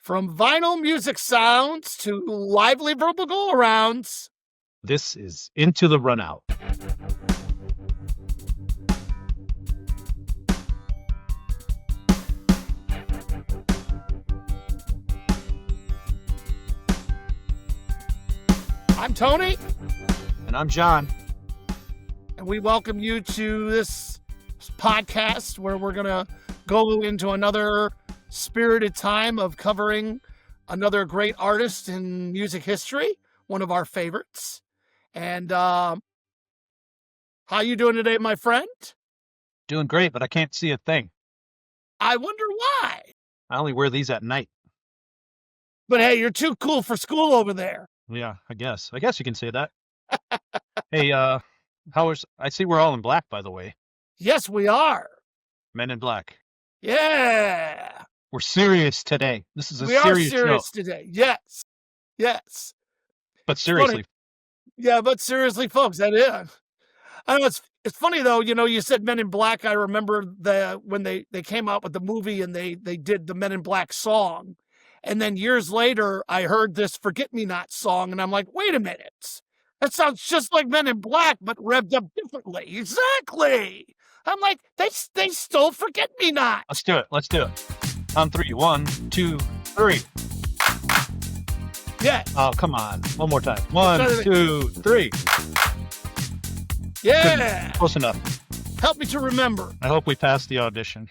From vinyl music sounds to lively verbal go-arounds. This is Into the Runout. I'm Tony. And I'm John. And we welcome you to this podcast where we're going to go into another spirited time of covering another great artist in music history, one of our favorites. And how you doing today, my friend? Doing great, but I can't see a thing. I wonder why. I only wear these at night. But hey, you're too cool for school over there. Yeah, I guess you can say that. Hey, I see we're all in black, by the way. Yes, we are. Men in black. Yeah. We're serious today. This is a serious show. We are serious today. Yes. But seriously. Yeah, but seriously, folks, that is. I know it's funny though, you said Men in Black. I remember when they came out with the movie and they did the Men in Black song. And then years later, I heard this Forget Me Not song, and I'm like, wait a minute. That sounds just like Men in Black, but revved up differently. Exactly. I'm like, they stole Forget Me Not. Let's do it. On 3, 1, 2, 3. Yeah. Oh, come on. One more time. 1, 2, 3. Yeah. Close enough. Help me to remember. I hope we passed the audition.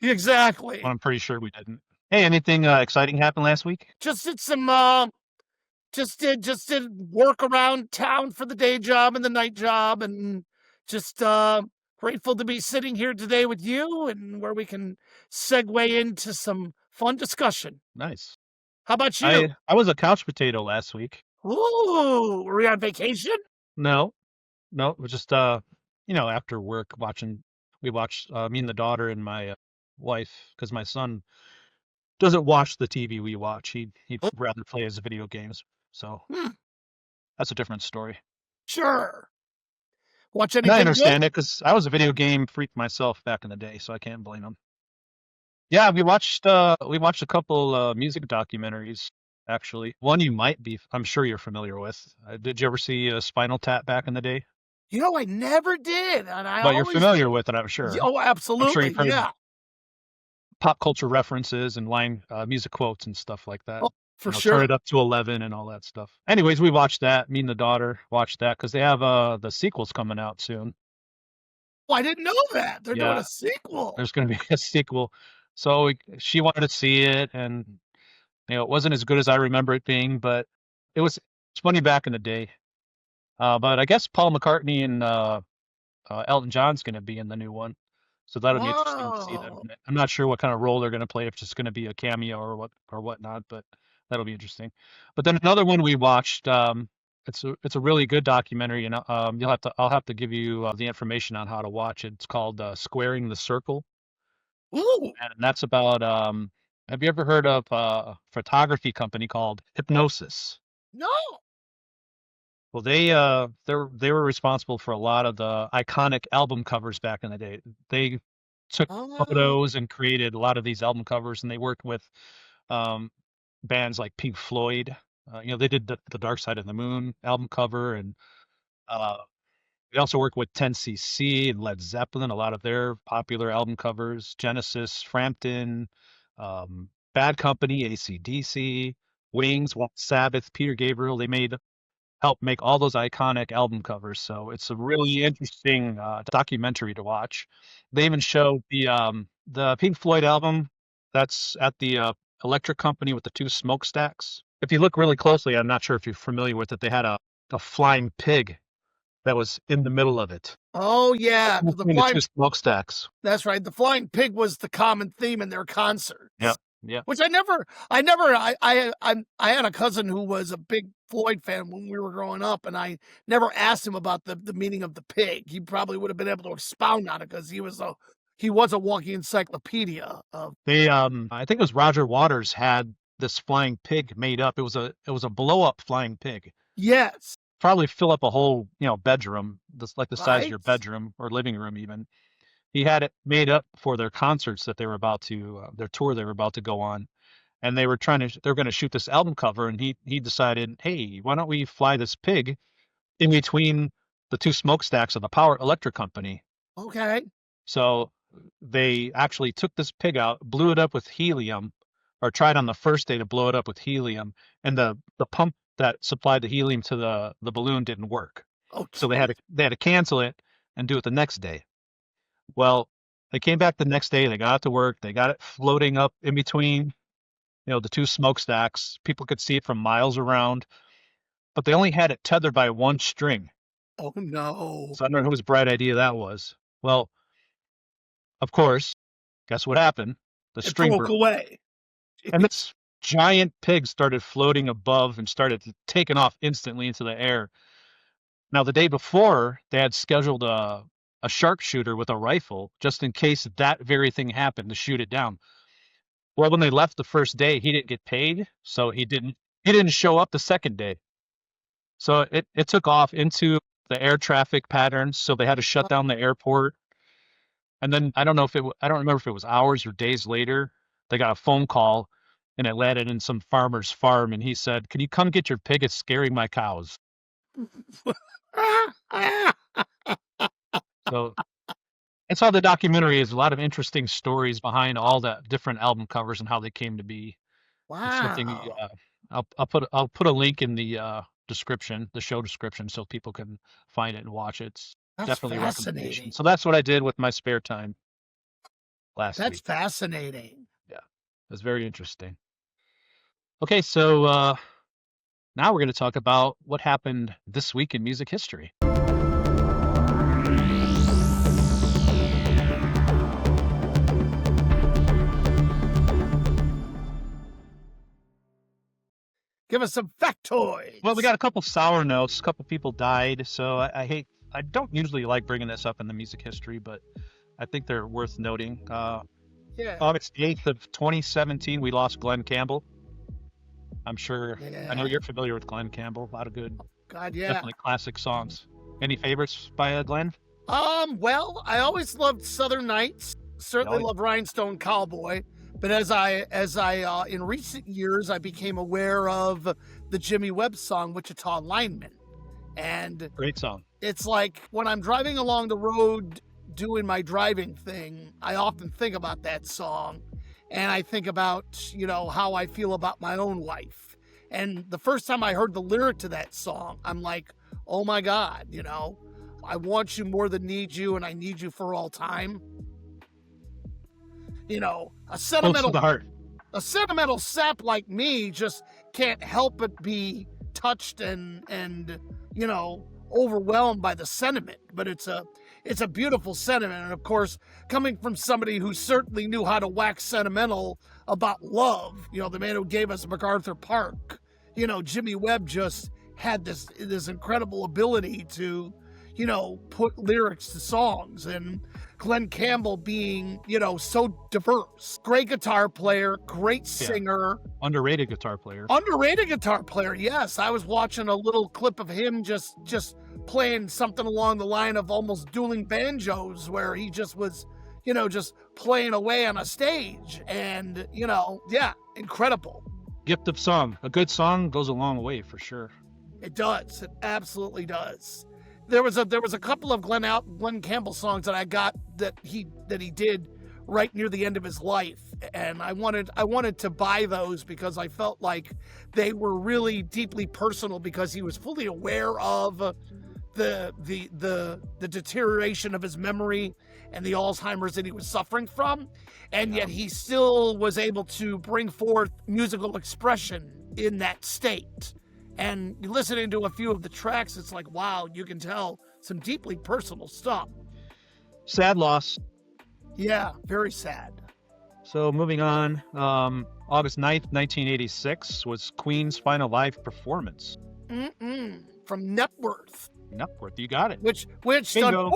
Exactly. Well, I'm pretty sure we didn't. Hey, anything exciting happened last week? Just did some, just did work around town for the day job and the night job, and just grateful to be sitting here today with you and where we can segue into some fun discussion. Nice. How about you? I was a couch potato last week. Ooh, were we on vacation? No, it was just after work we watched me and the daughter and my wife, because my son doesn't watch the TV we watch. He'd rather play his video games. So that's a different story. Sure. Watch anything? And I understand it because I was a video game freak myself back in the day, so I can't blame him. Yeah, we watched a couple music documentaries. Actually, one I'm sure you're familiar with. Did you ever see Spinal Tap back in the day? I never did. But you're familiar with it, I'm sure. Oh, absolutely. I'm sure you've heard pop culture references and music quotes and stuff like that. Oh, for sure. Turn it up to 11 and all that stuff. Anyways, we watched that. Me and the daughter watched that because they have the sequels coming out soon. Oh, I didn't know that. They're doing a sequel. There's going to be a sequel. So she wanted to see it, and it wasn't as good as I remember it being, but it's funny back in the day. But I guess Paul McCartney and Elton John's going to be in the new one, so that'll be interesting to see them. I'm not sure what kind of role they're going to play, if it's just going to be a cameo or whatnot, but that'll be interesting. But then another one we watched. It's a really good documentary, and I'll have to give you the information on how to watch it. It's called Squaring the Circle. Ooh. And that's about have you ever heard of a photography company called Hypnosis? No. Well, they were responsible for a lot of the iconic album covers back in the day. They took photos and created a lot of these album covers, and they worked with bands like Pink Floyd. They did the Dark Side of the Moon album cover, and they also work with 10cc and Led Zeppelin, a lot of their popular album covers, Genesis, Frampton, Bad Company, AC/DC, Wings, Sabbath, Peter Gabriel. They helped make all those iconic album covers. So it's a really interesting documentary to watch. They even showed the Pink Floyd album that's at the electric company with the 2 smokestacks. If you look really closely, I'm not sure if you're familiar with it, they had a flying pig that was in the middle of it. Oh yeah, the 2 smokestacks. That's right. The flying pig was the common theme in their concerts. Yeah. Which I had a cousin who was a big Floyd fan when we were growing up, and I never asked him about the meaning of the pig. He probably would have been able to expound on it because he was a walking encyclopedia of. I think it was Roger Waters had this flying pig made up. It was a blow up flying pig. Yes. Probably fill up a whole bedroom, like the size of your bedroom or living room even. He had it made up for their concerts that they were about to their tour they were about to go on, and they were going to shoot this album cover, and he decided, hey, why don't we fly this pig in between the two smokestacks of the power electric company? Okay. So they actually took this pig out, blew it up with helium, or tried on the first day to blow it up with helium, and the pump that supplied the helium to the balloon didn't work. Oh, So geez. they had to cancel it and do it the next day. Well, they came back the next day, they got it to work, they got it floating up in between, the two smokestacks. People could see it from miles around, but they only had it tethered by one string. Oh, no. So I don't know whose bright idea that was. Well, of course, guess what happened? The It string broke broke. away. And this giant pig started floating above and started taking off instantly into the air. Now, the day before, they had scheduled a sharpshooter with a rifle just in case that very thing happened to shoot it down. Well, when they left the first day, he didn't get paid, so he didn't show up the second day. So it took off into the air traffic patterns, so they had to shut down the airport. And then I don't know if I don't remember if it was hours or days later, they got a phone call, and it landed in some farmer's farm, and he said, "Can you come get your pig? It's scaring my cows." So that's how the documentary is. A lot of interesting stories behind all the different album covers and how they came to be. It's something Wow. I'll put a link in the description, the show description, so people can find it and watch it. It's That's definitely a recommendation. fascinating. So that's what I did with my spare time last That's week. fascinating. Yeah, it was very interesting. Okay, so now we're going to talk about what happened this week in music history. Give us some factoids. Well, we got a couple sour notes. A couple people died, so I don't usually like bringing this up in the music history, but I think they're worth noting. Yeah. August 8th of 2017, we lost Glenn Campbell. I know Yeah. you're familiar with Glenn Campbell. A lot of good, God, yeah. definitely classic songs. Any favorites by Glenn? Well, I always loved Southern Nights. Certainly Oh, yeah. love Rhinestone Cowboy. But as I in recent years, I became aware of the Jimmy Webb song "Wichita Lineman," and Great song. it's like when I'm driving along the road doing my driving thing, I often think about that song, and I think about how I feel about my own life. And the first time I heard the lyric to that song, I'm like, oh my God, I want you more than need you, and I need you for all time. A Close to the heart. sentimental sap like me just can't help but be touched and overwhelmed by the sentiment. But it's a beautiful sentiment, and of course, coming from somebody who certainly knew how to wax sentimental about love, the man who gave us MacArthur Park, Jimmy Webb just had this incredible ability to put lyrics to songs. And Glenn Campbell being, so diverse. Great guitar player, great singer. Yeah. Underrated guitar player. Underrated guitar player, yes. I was watching a little clip of him just playing something along the line of almost dueling banjos, where he just was, just playing away on a stage. And, yeah, incredible. Gift of song. A good song goes a long way for sure. It does. It absolutely does. There was a couple of Glenn Campbell songs that I got that he did right near the end of his life, and I wanted to buy those because I felt like they were really deeply personal, because he was fully aware of the deterioration of his memory and the Alzheimer's that he was suffering from, and yet he still was able to bring forth musical expression in that state. And listening to a few of the tracks, it's like, wow, you can tell some deeply personal stuff. Sad loss. Yeah, very sad. So moving on, August 9th, 1986 was Queen's final live performance. From Networth. Networth, you got it. Which Bingo.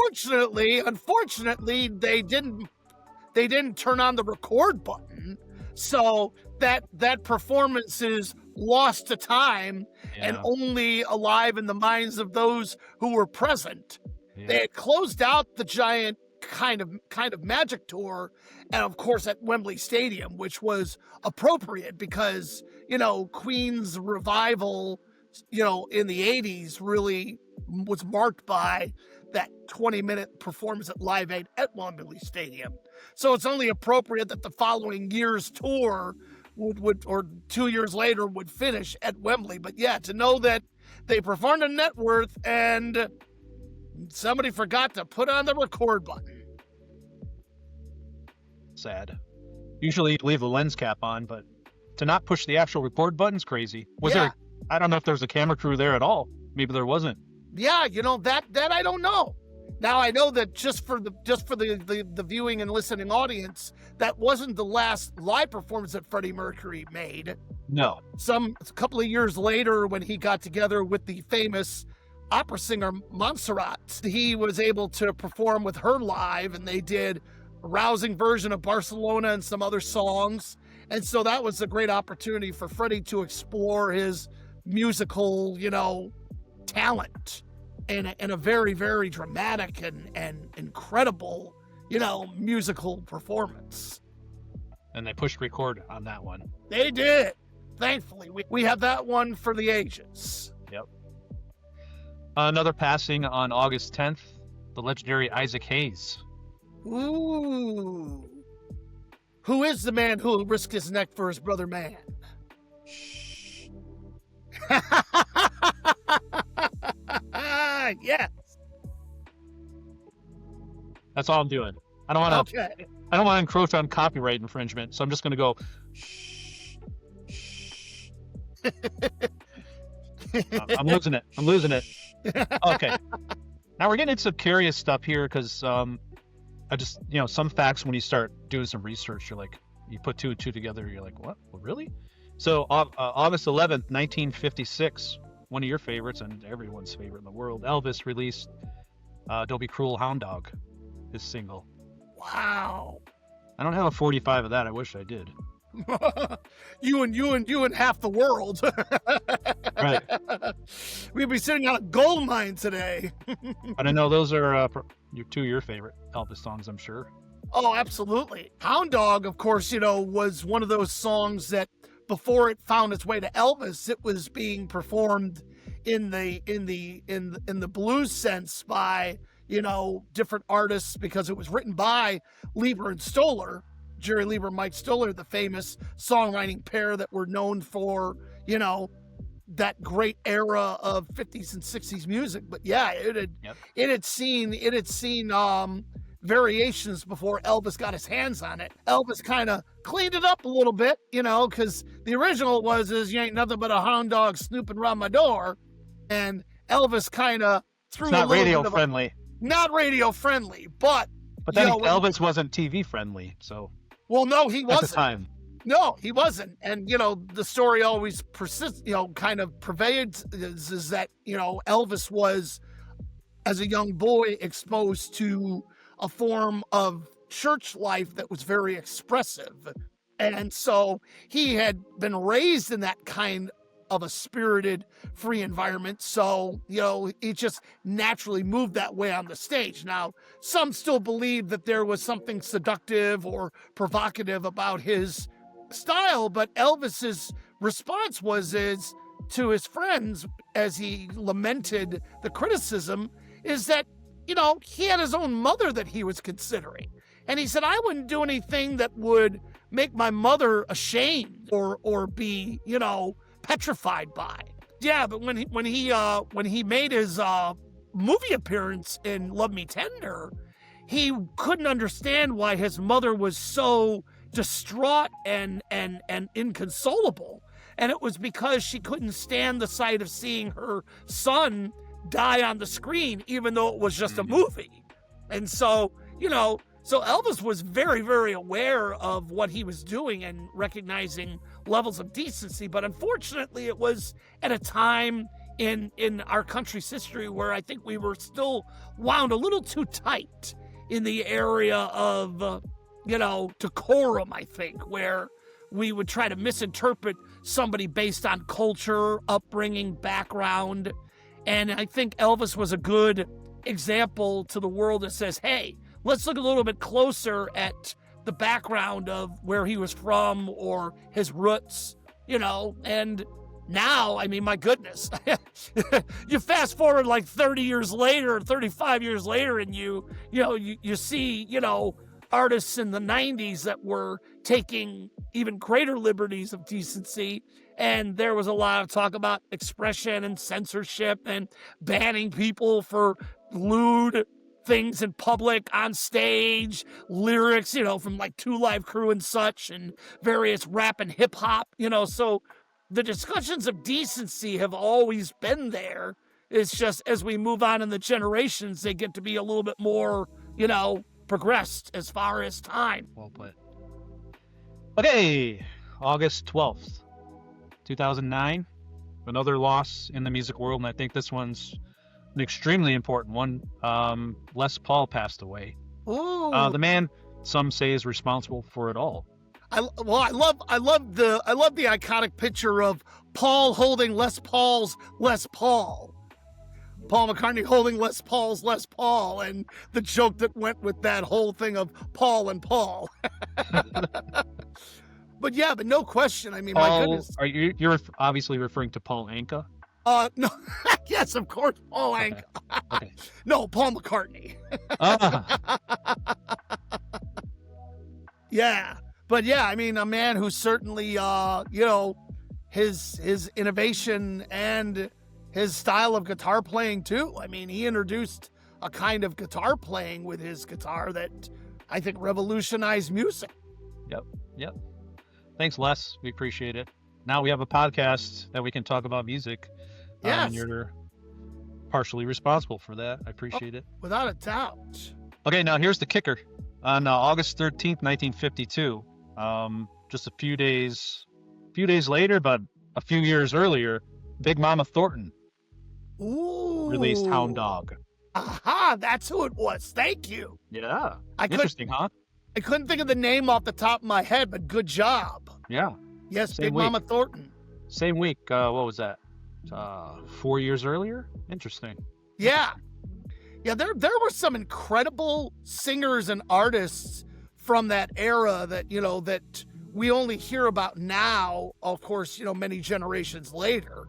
unfortunately, they didn't turn on the record button, so that performance is lost to time and only alive in the minds of those who were present. Yeah. They had closed out the giant kind of magic tour, and of course at Wembley Stadium, which was appropriate because, you know, Queen's revival, you know, in the 80s really was marked by that 20-minute performance at Live Aid at Wembley Stadium. So it's only appropriate that the following year's tour would or 2 years later would finish at Wembley. But yeah, to know that they performed a net worth and somebody forgot to put on the record button. Sad. Usually you leave the lens cap on, but to not push the actual record button's crazy. Was there? I don't know if there was a camera crew there at all. Maybe there wasn't. Yeah, you know, that I don't know. Now I know that just for the viewing and listening audience, that wasn't the last live performance that Freddie Mercury made. No. A couple of years later, when he got together with the famous opera singer Montserrat, he was able to perform with her live, and they did a rousing version of Barcelona and some other songs. And so that was a great opportunity for Freddie to explore his musical, you know, talent in a very, very dramatic and incredible, you know, musical performance. And they pushed record on that one. They did. Thankfully, we have that one for the ages. Yep. Another passing on August 10th, the legendary Isaac Hayes. Ooh. Who is the man who risked his neck for his brother man? Shh. Yes. That's all I'm doing. I don't want to. Okay. I don't want to encroach on copyright infringement, so I'm just going to go. Shh. I'm losing it. I'm losing it. Okay. Now we're getting into some curious stuff here because I just, you know, some facts when you start doing some research, you're like, you put two and two together, you're like, what? Well, really? So August 11th, 1956, one of your favorites and everyone's favorite in the world, Elvis released Don't Be Cruel, Hound Dog, his single. Wow. I don't have a 45 of that. I wish I did. you and half the world. Right. We'd be sitting on a gold mine today. But I know those are your favorite Elvis songs, I'm sure. Oh, absolutely. Hound Dog, of course, you know, was one of those songs that before it found its way to Elvis, it was being performed in the blues sense by, you know, different artists because it was written by Lieber and Stoller, Jerry Lieber, Mike Stoller, the famous songwriting pair that were known for, you know, that great era of 50s and 60s music. But yeah, it had seen variations before Elvis got his hands on it. Elvis kind of cleaned it up a little bit, you know, because the original was you ain't nothing but a hound dog snooping around my door, and Elvis kind of threw it's not a little radio bit friendly. Not radio friendly, but then Elvis wasn't TV friendly, so. Well, no, he wasn't. At the time. No, he wasn't. And, you know, the story always persists, you know, kind of pervades is that, you know, Elvis was, as a young boy, exposed to a form of church life that was very expressive. And so he had been raised in that kind of a spirited, free environment. So, you know, he just naturally moved that way on the stage. Now, some still believe that there was something seductive or provocative about his style, but Elvis's response is to his friends, as he lamented the criticism, is that, you know, he had his own mother that he was considering. And he said, I wouldn't do anything that would make my mother ashamed or be, you know, petrified by. Yeah, but when he made his movie appearance in Love Me Tender, he couldn't understand why his mother was so distraught and inconsolable. And it was because she couldn't stand the sight of seeing her son die on the screen, even though it was just a movie. And so, you know, so Elvis was very, very aware of what he was doing and recognizing levels of decency. But unfortunately, it was at a time in our country's history where I think we were still wound a little too tight in the area of, you know, decorum, I think, where we would try to misinterpret somebody based on culture, upbringing, background. And I think Elvis was a good example to the world that says, hey, let's look a little bit closer at the background of where he was from or his roots, and now, I mean, my goodness, you fast forward like 30 years later, 35 years later, and you see, artists in the 90s that were taking even greater liberties of decency. And there was a lot of talk about expression and censorship and banning people for lewd things in public, on stage, lyrics, from like Two Live Crew and such, and various rap and hip hop, so the discussions of decency have always been there. It's just as we move on in the generations, they get to be a little bit more, progressed as far as time. Well put. Okay, August 12th, 2009. Another loss in the music world, and I think this one's an extremely important one. Les Paul passed away. Ooh. The man, some say, is responsible for it all. I love the iconic picture of Paul holding Les Paul's Les Paul. Paul McCartney holding Les Paul's Les Paul, and the joke that went with that whole thing of Paul and Paul. But no question. I mean, Paul, my goodness. You're obviously referring to Paul Anka? No, yes, of course, Paul Anka. Okay. No, Paul McCartney. Yeah. But yeah, I mean, a man who certainly, his innovation and his style of guitar playing too. I mean, he introduced a kind of guitar playing with his guitar that I think revolutionized music. Yep. Thanks, Les. We appreciate it. Now we have a podcast that we can talk about music. Yes. And you're partially responsible for that. I appreciate it. Without a doubt. Okay, now here's the kicker. On August 13th, 1952, just a few days later, but a few years earlier, Big Mama Thornton released Hound Dog. Aha, that's who it was. Thank you. Yeah. Interesting, huh? I couldn't think of the name off the top of my head, but good job. Yeah. Yes, Same Big week. Mama Thornton. Same week. What was that? 4 years earlier? Interesting. Yeah. Yeah, there were some incredible singers and artists from that era that, that we only hear about now, of course, many generations later.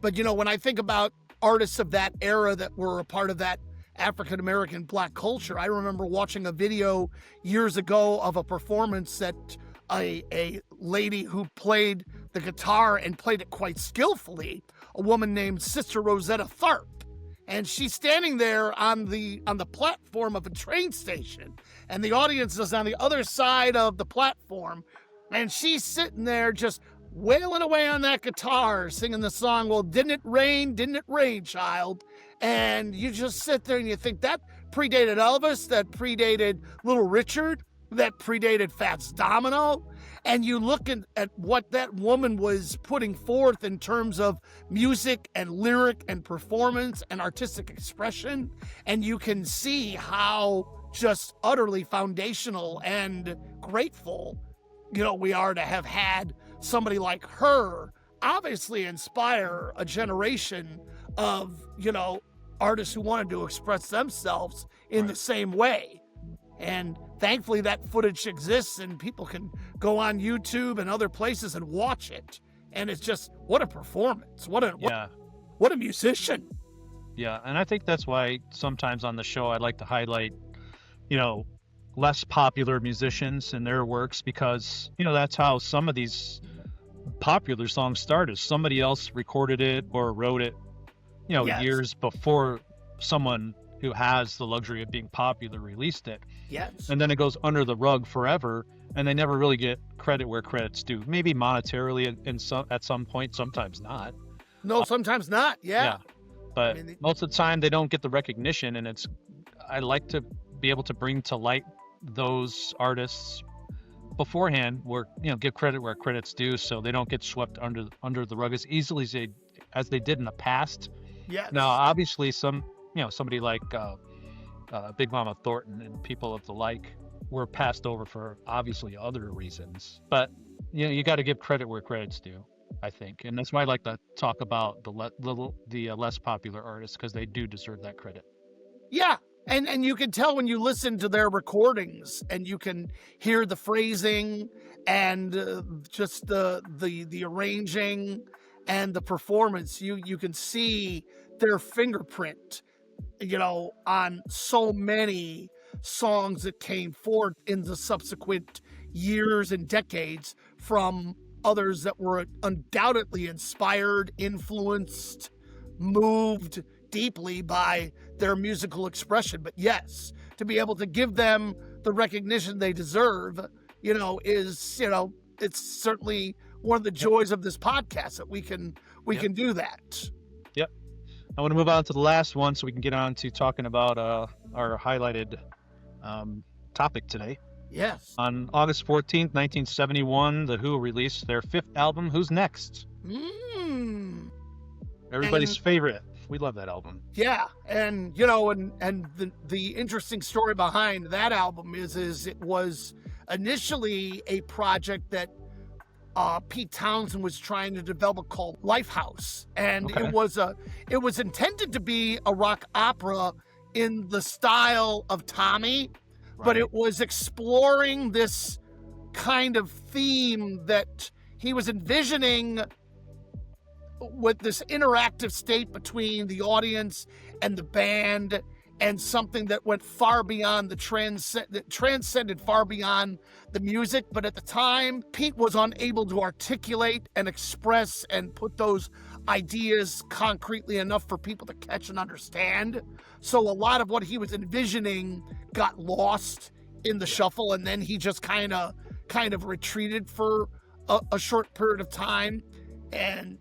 But, when I think about artists of that era that were a part of that African-American Black culture, I remember watching a video years ago of a performance that a lady who played the guitar and played it quite skillfully, a woman named Sister Rosetta Tharpe. And she's standing there on the platform of a train station, and the audience is on the other side of the platform, and she's sitting there just wailing away on that guitar, singing the song, well, didn't it rain, child? And you just sit there and you think, that predated Elvis, that predated Little Richard, that predated Fats Domino. And you look at what that woman was putting forth in terms of music and lyric and performance and artistic expression, and you can see how just utterly foundational and grateful, we are to have had somebody like her obviously inspire a generation of, artists who wanted to express themselves in the same way. And thankfully that footage exists and people can go on YouTube and other places and watch it. And it's just, what a performance. What a musician. Yeah. And I think that's why sometimes on the show, I'd like to highlight, less popular musicians and their works, because, that's how some of these popular songs started. Somebody else recorded it or wrote it, years before someone who has the luxury of being popular released it. Yes. And then it goes under the rug forever, and they never really get credit where credit's due. Maybe monetarily at some point, sometimes not. No, sometimes not. Yeah. But most of the time they don't get the recognition, and I like to be able to bring to light those artists beforehand, where give credit where credit's due, so they don't get swept under the rug as easily as they did in the past. Yes. Now, obviously, somebody like Big Mama Thornton and people of the like were passed over for obviously other reasons, but you got to give credit where credit's due, I think, and that's why I like to talk about the less popular artists, because they do deserve that credit. Yeah, And you can tell when you listen to their recordings, and you can hear the phrasing and just the arranging and the performance. You can see their fingerprint, on so many songs that came forth in the subsequent years and decades from others that were undoubtedly inspired, influenced, moved deeply by their musical expression. But yes, to be able to give them the recognition they deserve, it's certainly one of the Yep. joys of this podcast that we can Yep. do that. Yep. I want to move on to the last one so we can get on to talking about our highlighted um, topic today. Yes. On August 14th, 1971, The Who released their fifth album, Who's Next? Mm. Everybody's And favorite. We love that album. yeah, and the interesting story behind that album is it was initially a project that Pete Townsend was trying to develop called Lifehouse, and Okay. it was intended to be a rock opera in the style of Tommy, but Right. it was exploring this kind of theme that he was envisioning with this interactive state between the audience and the band, and something that went far beyond that transcended far beyond the music. But at the time, Pete was unable to articulate and express and put those ideas concretely enough for people to catch and understand. So a lot of what he was envisioning got lost in the shuffle, and then he just kind of retreated for a short period of time, and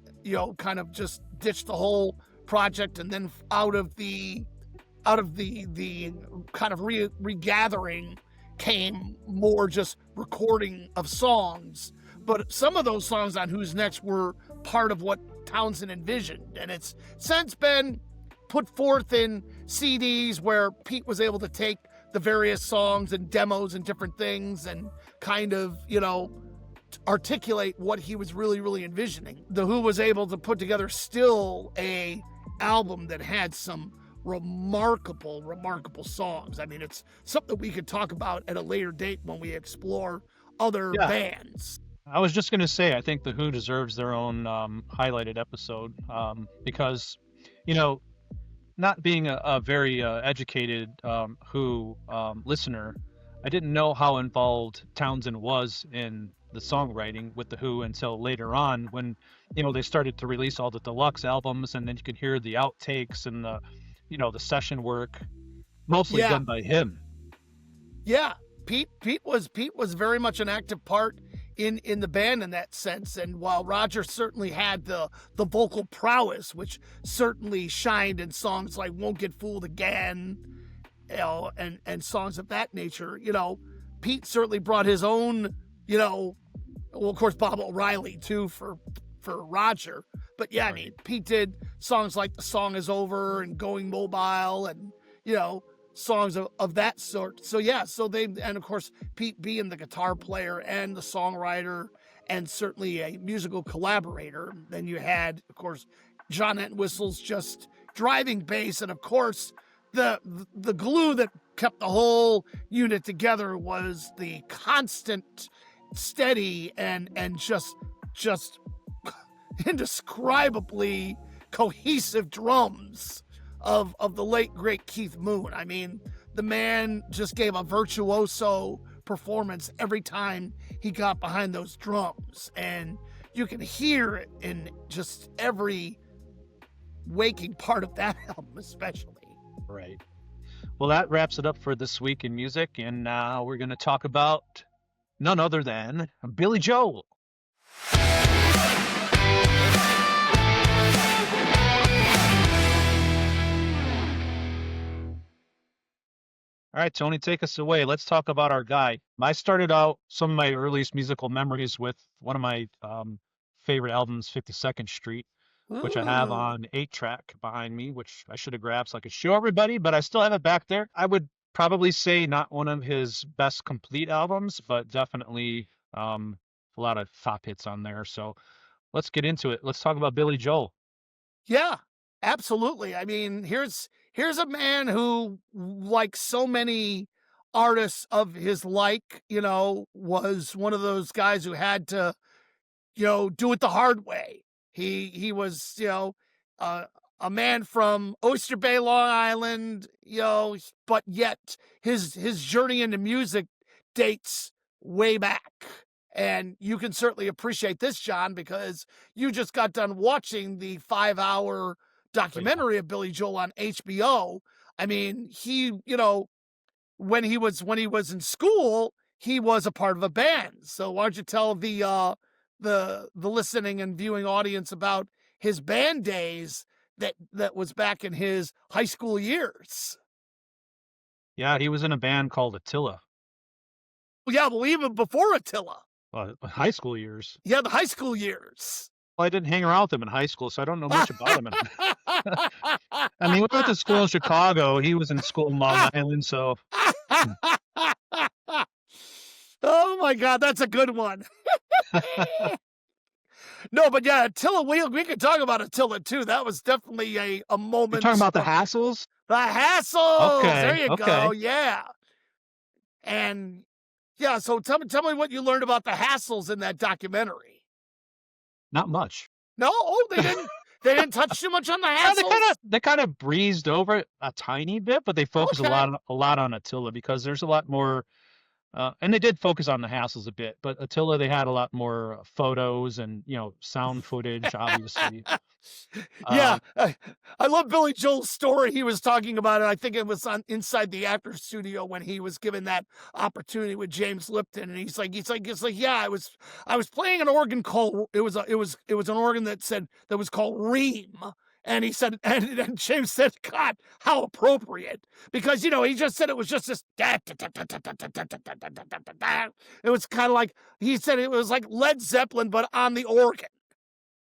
kind of just ditched the whole project. And then out of the kind of regathering came more just recording of songs. But some of those songs on Who's Next were part of what Townsend envisioned, and it's since been put forth in CDs where Pete was able to take the various songs and demos and different things and kind of articulate what he was really envisioning. The Who was able to put together still a album that had some remarkable songs. I mean, it's something we could talk about at a later date when we explore other Yeah. bands. I was just going to say, I think The Who deserves their own highlighted episode because, not being a very educated Who listener, I didn't know how involved Townsend was in the songwriting with The Who until later on when, they started to release all the deluxe albums, and then you could hear the outtakes and the session work, mostly Yeah. done by him. Yeah, Pete was very much an active part in the band in that sense. And while Roger certainly had the vocal prowess, which certainly shined in songs like Won't Get Fooled Again, and songs of that nature, Pete certainly brought his own, well, of course, Bob O'Reilly too for Roger. But yeah, I mean, Pete did songs like The Song Is Over and Going Mobile, and songs of that sort. So yeah, and of course, Pete being the guitar player and the songwriter and certainly a musical collaborator. Then you had, of course, John Entwistle's just driving bass, and of course the glue that kept the whole unit together was the constant, steady, and just indescribably cohesive drums of the late great Keith Moon. I mean, the man just gave a virtuoso performance every time he got behind those drums, and you can hear it in just every waking part of that album, especially. Right. Well, that wraps it up for this week in music, and now we're going to talk about none other than Billy Joel. All right, Tony, take us away. Let's talk about our guy. I started out some of my earliest musical memories with one of my favorite albums, 52nd Street, which I have Ooh. on 8-track behind me, which I should have grabbed so I could show everybody, but I still have it back there. I would probably say not one of his best complete albums, but definitely a lot of top hits on there. So let's get into it. Let's talk about Billy Joel. Yeah, absolutely. I mean, here's a man who, like so many artists of his like, was one of those guys who had to, do it the hard way. He was, uh, a man from Oyster Bay, Long Island, but yet his journey into music dates way back. And you can certainly appreciate this, John, because you just got done watching the 5-hour Oh yeah. documentary of Billy Joel on HBO. I mean, when he was in school, he was a part of a band. So why don't you tell the listening and viewing audience about his band days that was back in his high school years? Yeah, he was in a band called Attila. Well, yeah, well, even before Attila. High school years. Yeah, the high school years. Well, I didn't hang around with him in high school, so I don't know much about him. I mean, we went to school in Chicago. He was in school in Long Island, so Oh my God, that's a good one. No, but yeah, Attila, we could talk about Attila too. That was definitely a you're talking moment about the of hassles? the hassles. There Okay, you go. okay. Yeah. And yeah, so tell me what you learned about the hassles in that documentary. Not much. No, oh, they didn't touch too much on the Yeah, they hassles. kinda breezed over it a tiny bit, but they focus Okay. a lot on Attila because there's a lot more, and they did focus on the hassles a bit, but Attila, they had a lot more photos and, sound footage, obviously. Yeah, Um, I love Billy Joel's story. He was talking about it. I think it was on Inside the Actors Studio when he was given that opportunity with James Lipton, and he's like, yeah, I was playing an organ called it was an organ that was called Ream. And he said, and James said, God, how appropriate. Because, he just said it was just this. It was kind of like, he said it was like Led Zeppelin, but on the organ.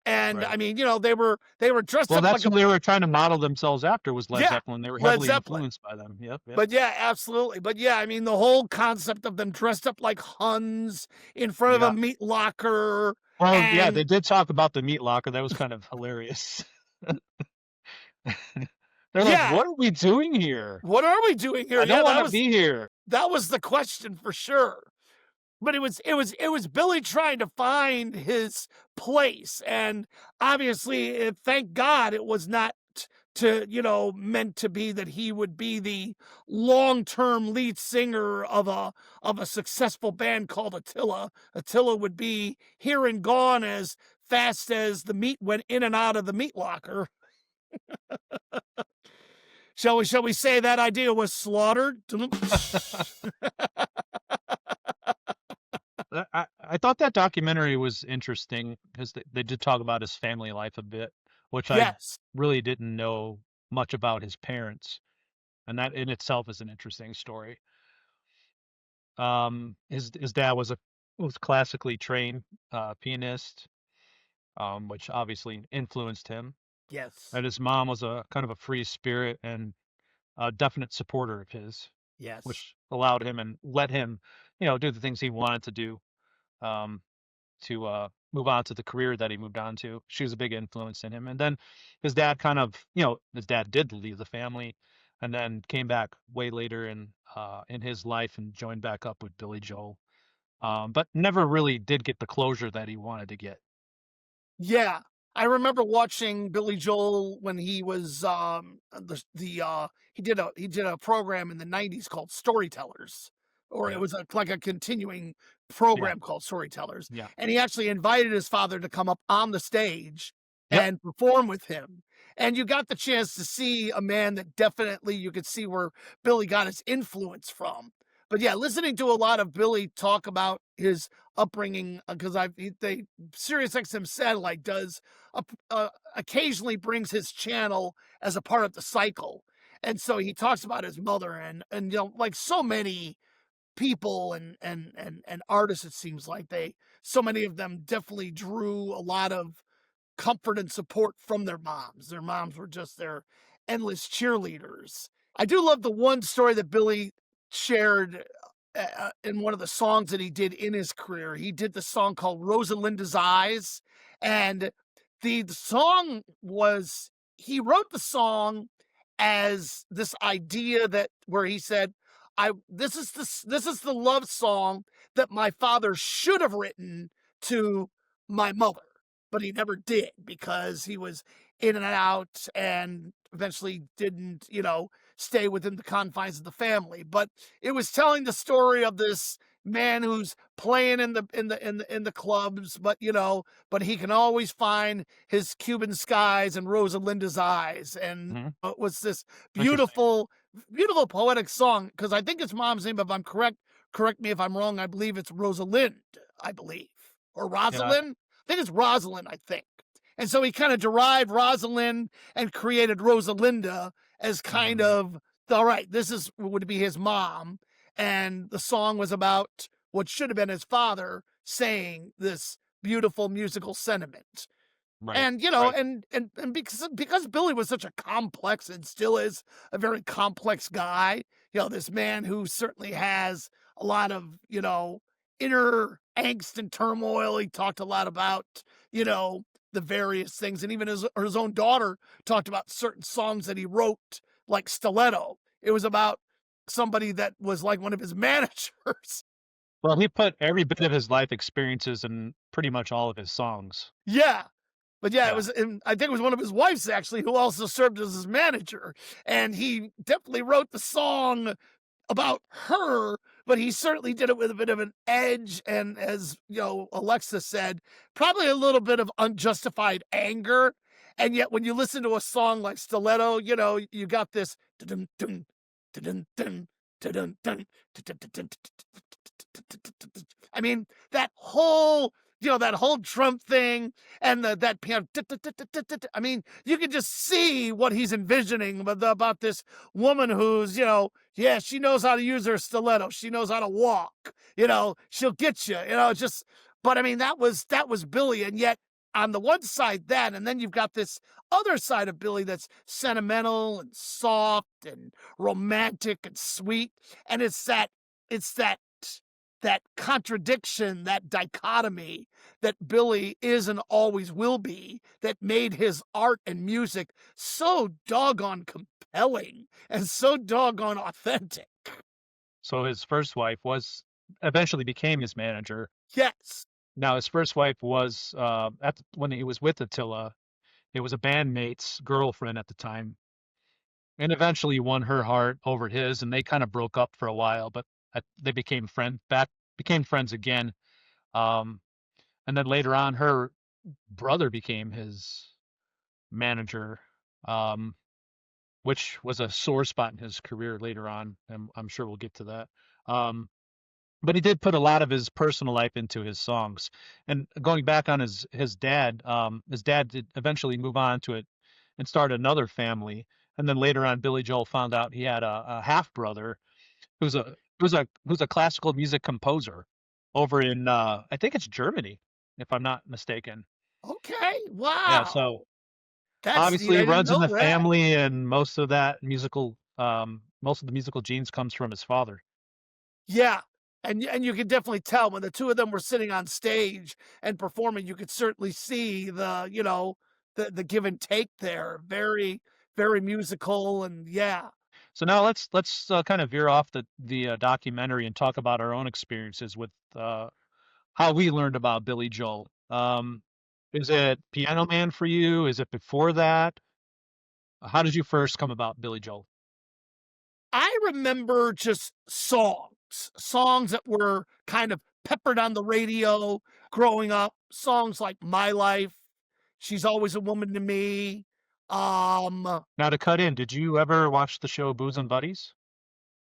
And right. I mean, they were dressed Well, up that's like a who they were trying to model themselves after was Led yeah, Zeppelin. They were Led heavily Zeppelin. influenced by them. Yep, yep. But yeah, absolutely. But yeah, I mean, the whole concept of them dressed up like Huns in front of a Yeah. meat locker, Well, yeah, and they did talk about the meat locker. That was kind of hilarious. They're like, yeah, "What are we doing here? what are we doing here? I don't Yeah, wanna be here." that was the question for sure. But it was Billy trying to find his place, and obviously, thank God it was not meant to be that he would be the long-term lead singer of a successful band called Attila. Attila would be here and gone as fast as the meat went in and out of the meat locker. Shall we say that idea was slaughtered? I thought that documentary was interesting because they did talk about his family life a bit, which I Yes. really didn't know much about his parents, and that in itself is an interesting story. His dad was classically trained, pianist, which obviously influenced him, Yes. and his mom was a kind of a free spirit and a definite supporter of his, Yes. which allowed him and let him, do the things he wanted to do, um, to move on to the career that he moved on to. She was a big influence in him. And then his dad his dad did leave the family and then came back way later in his life and joined back up with Billy Joel. But never really did get the closure that he wanted to get. Yeah. I remember watching Billy Joel when he was he did a program in the 90s called Storytellers, or it Yeah. was like a continuing Yeah. program called Storytellers, Yeah. and he actually invited his father to come up on the stage Yep. and perform with him. And you got the chance to see a man that definitely you could see where Billy got his influence from. But yeah, listening to a lot of Billy talk about his upbringing, because they SiriusXM satellite does occasionally brings his channel as a part of the cycle, and so he talks about his mother and like so many people and artists, it seems like so many of them definitely drew a lot of comfort and support from their moms. Their moms were just their endless cheerleaders. I do love the one story that Billy shared in one of the songs that he did in his career. He did the song called Rosalinda's Eyes. And the song was, he wrote the song as this idea that where he said, "I this is the love song that my father should have written to my mother, but he never did because he was in and out and eventually didn't, stay within the confines of the family." But it was telling the story of this man who's playing in the clubs, but he can always find his Cuban skies and Rosalinda's eyes, and Mhm. it was this Interesting. beautiful, beautiful poetic song. Because I think his mom's name, if I'm correct, correct me if I'm wrong. I believe it's Rosalind, I believe, or Yeah. Rosalind. I think it's Rosalind. I think. And so he kind of derived Rosalind and created Rosalinda as kind Mhm. of all right. This is would be his mom, and the song was about what should have been his father saying this beautiful musical sentiment. Right. And Right. and because Billy was such a complex and still is a very complex guy, this man who certainly has a lot of, inner angst and turmoil. He talked a lot about, you know, the various things, and even his own daughter talked about certain songs that he wrote, like Stiletto. It was about somebody that was like one of his managers. Well, he put every bit of his life experiences in pretty much all of his songs. Yeah. But yeah, it Yeah. was and I think it was one of his wives actually who also served as his manager, and he definitely wrote the song about her, but he certainly did it with a bit of an edge and, as, Alexa said, probably a little bit of unjustified anger, and yet when you listen to a song like Stiletto, you got this dun dun dun dun dun dun I mean, that whole Trump thing and that piano. I mean, you can just see what he's envisioning about this woman who's, yeah, she knows how to use her stiletto. She knows how to walk. She'll get you. Just. But I mean, that was Billy, and yet on the one side that, and then you've got this other side of Billy that's sentimental and soft and romantic and sweet, and it's that contradiction, that dichotomy that Billy is and always will be that made his art and music so doggone compelling and so doggone authentic. So his first wife was eventually became his manager. Yes. Now his first wife was when he was with Attila, it was a bandmate's girlfriend at the time, and eventually won her heart over his, and they kind of broke up for a while, but they became friends again. Um, and then later on, her brother became his manager, um, which was a sore spot in his career later on, and I'm sure we'll get to that. Um, but he did put a lot of his personal life into his songs. And going back on his dad did eventually move on to it and start another family. And then later on, Billy Joel found out he had a half brother who's a classical music composer over in I think it's Germany, if I'm not mistaken. Okay. Yeah, Wow. so That's neat. obviously I it didn't runs in know the that. family, and most of the musical genes comes from his father. Yeah. And you could definitely tell when the two of them were sitting on stage and performing, you could certainly see the give and take there. Very, very musical, and yeah. So now let's kind of veer off the documentary and talk about our own experiences with how we learned about Billy Joel. Is it Piano Man for you? Is it before that? How did you first come about Billy Joel? I remember just songs that were kind of peppered on the radio growing up, songs like My Life, She's Always a Woman to Me. Um, Now to cut in, did you ever watch the show Booze and Buddies?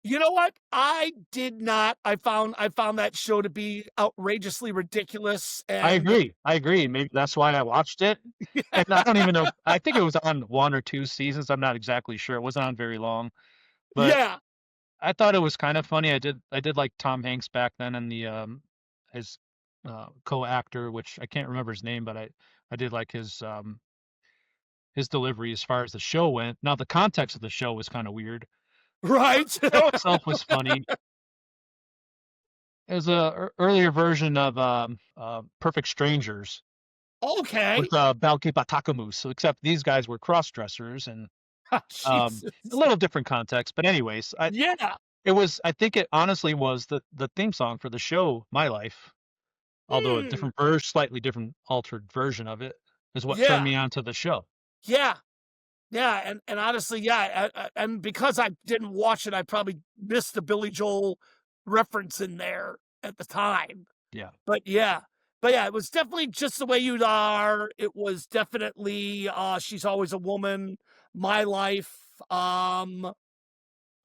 you know what? I did not. I found that show to be outrageously ridiculous I and agree. I agree. Maybe that's why I watched it. And I don't even know. I think it was on one or two seasons. I'm not exactly sure. It wasn't on very long, but yeah, I thought it was kind of funny. I did like Tom Hanks back then and his co-actor, which I can't remember his name, but I did like his delivery as far as the show went. Now the context of the show was kind of weird. right. The show itself was funny. It was a earlier version of Perfect Strangers Okay. with Balki Batakamus, so except these guys were cross dressers and A Jesus. little different context, but anyways, Yeah. I think it honestly was the theme song for the show, My Life, although a Hmm. different slightly different altered version of it is what turned Yeah. me on to the show. Yeah. Yeah, and honestly, yeah, and because I didn't watch it, I probably missed the Billy Joel reference in there at the time. Yeah. But yeah. But yeah, it was definitely Just the Way You Are. It was definitely She's Always a Woman, My Life. I'm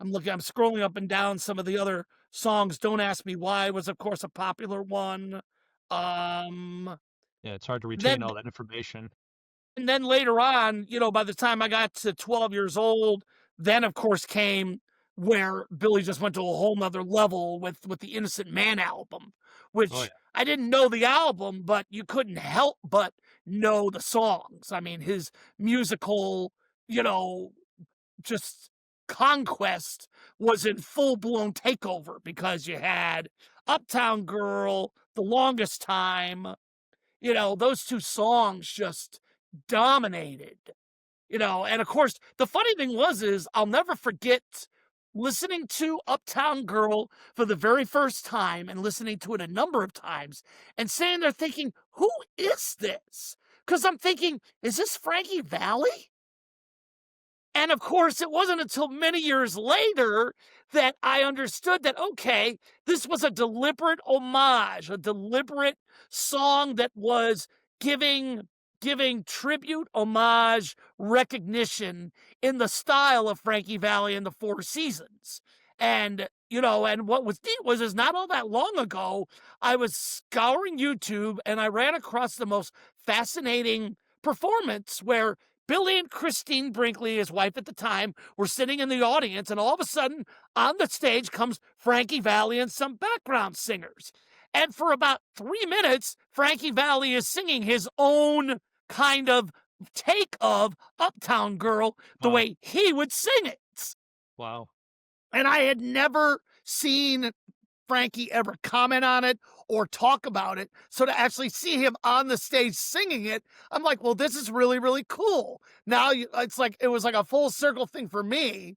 scrolling up and down some of the other songs. Don't Ask Me Why was of course a popular one. Um Yeah, it's hard to retain then all that information. And then later on, by the time I got to 12 years old, then of course came where Billy just went to a whole nother level with the Innocent Man album, Oh, yeah. which I didn't know the album, but you couldn't help but know the songs. I mean, his musical, you know, just conquest was in full blown takeover because you had Uptown Girl, The Longest Time, those two songs just dominated, and of course, the funny thing is I'll never forget listening to Uptown Girl for the very first time and listening to it a number of times and sitting there thinking, who is this? Because I'm thinking, is this Frankie Valli? And of course, it wasn't until many years later that I understood that, okay, this was a deliberate homage, a deliberate song that was giving tribute, homage, recognition in the style of Frankie Valli and the Four Seasons. And what was neat is not all that long ago, I was scouring YouTube and I ran across the most fascinating performance where Billy and Christine Brinkley, his wife at the time, were sitting in the audience, and all of a sudden, on the stage comes Frankie Valli and some background singers. And for about 3 minutes, Frankie Valli is singing his own kind of take of Uptown Girl the Wow. way he would sing it. Wow. And I had never seen Frankie ever comment on it or talk about it. So to actually see him on the stage singing it, I'm like, well, this is really, really cool. Now it was like a full circle thing for me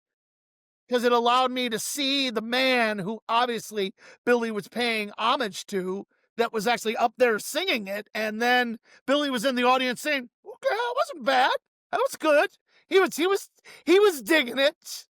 because it allowed me to see the man who obviously Billy was paying homage to that was actually up there singing it. And then Billy was in the audience saying, okay, that wasn't bad. That was good. He was digging it.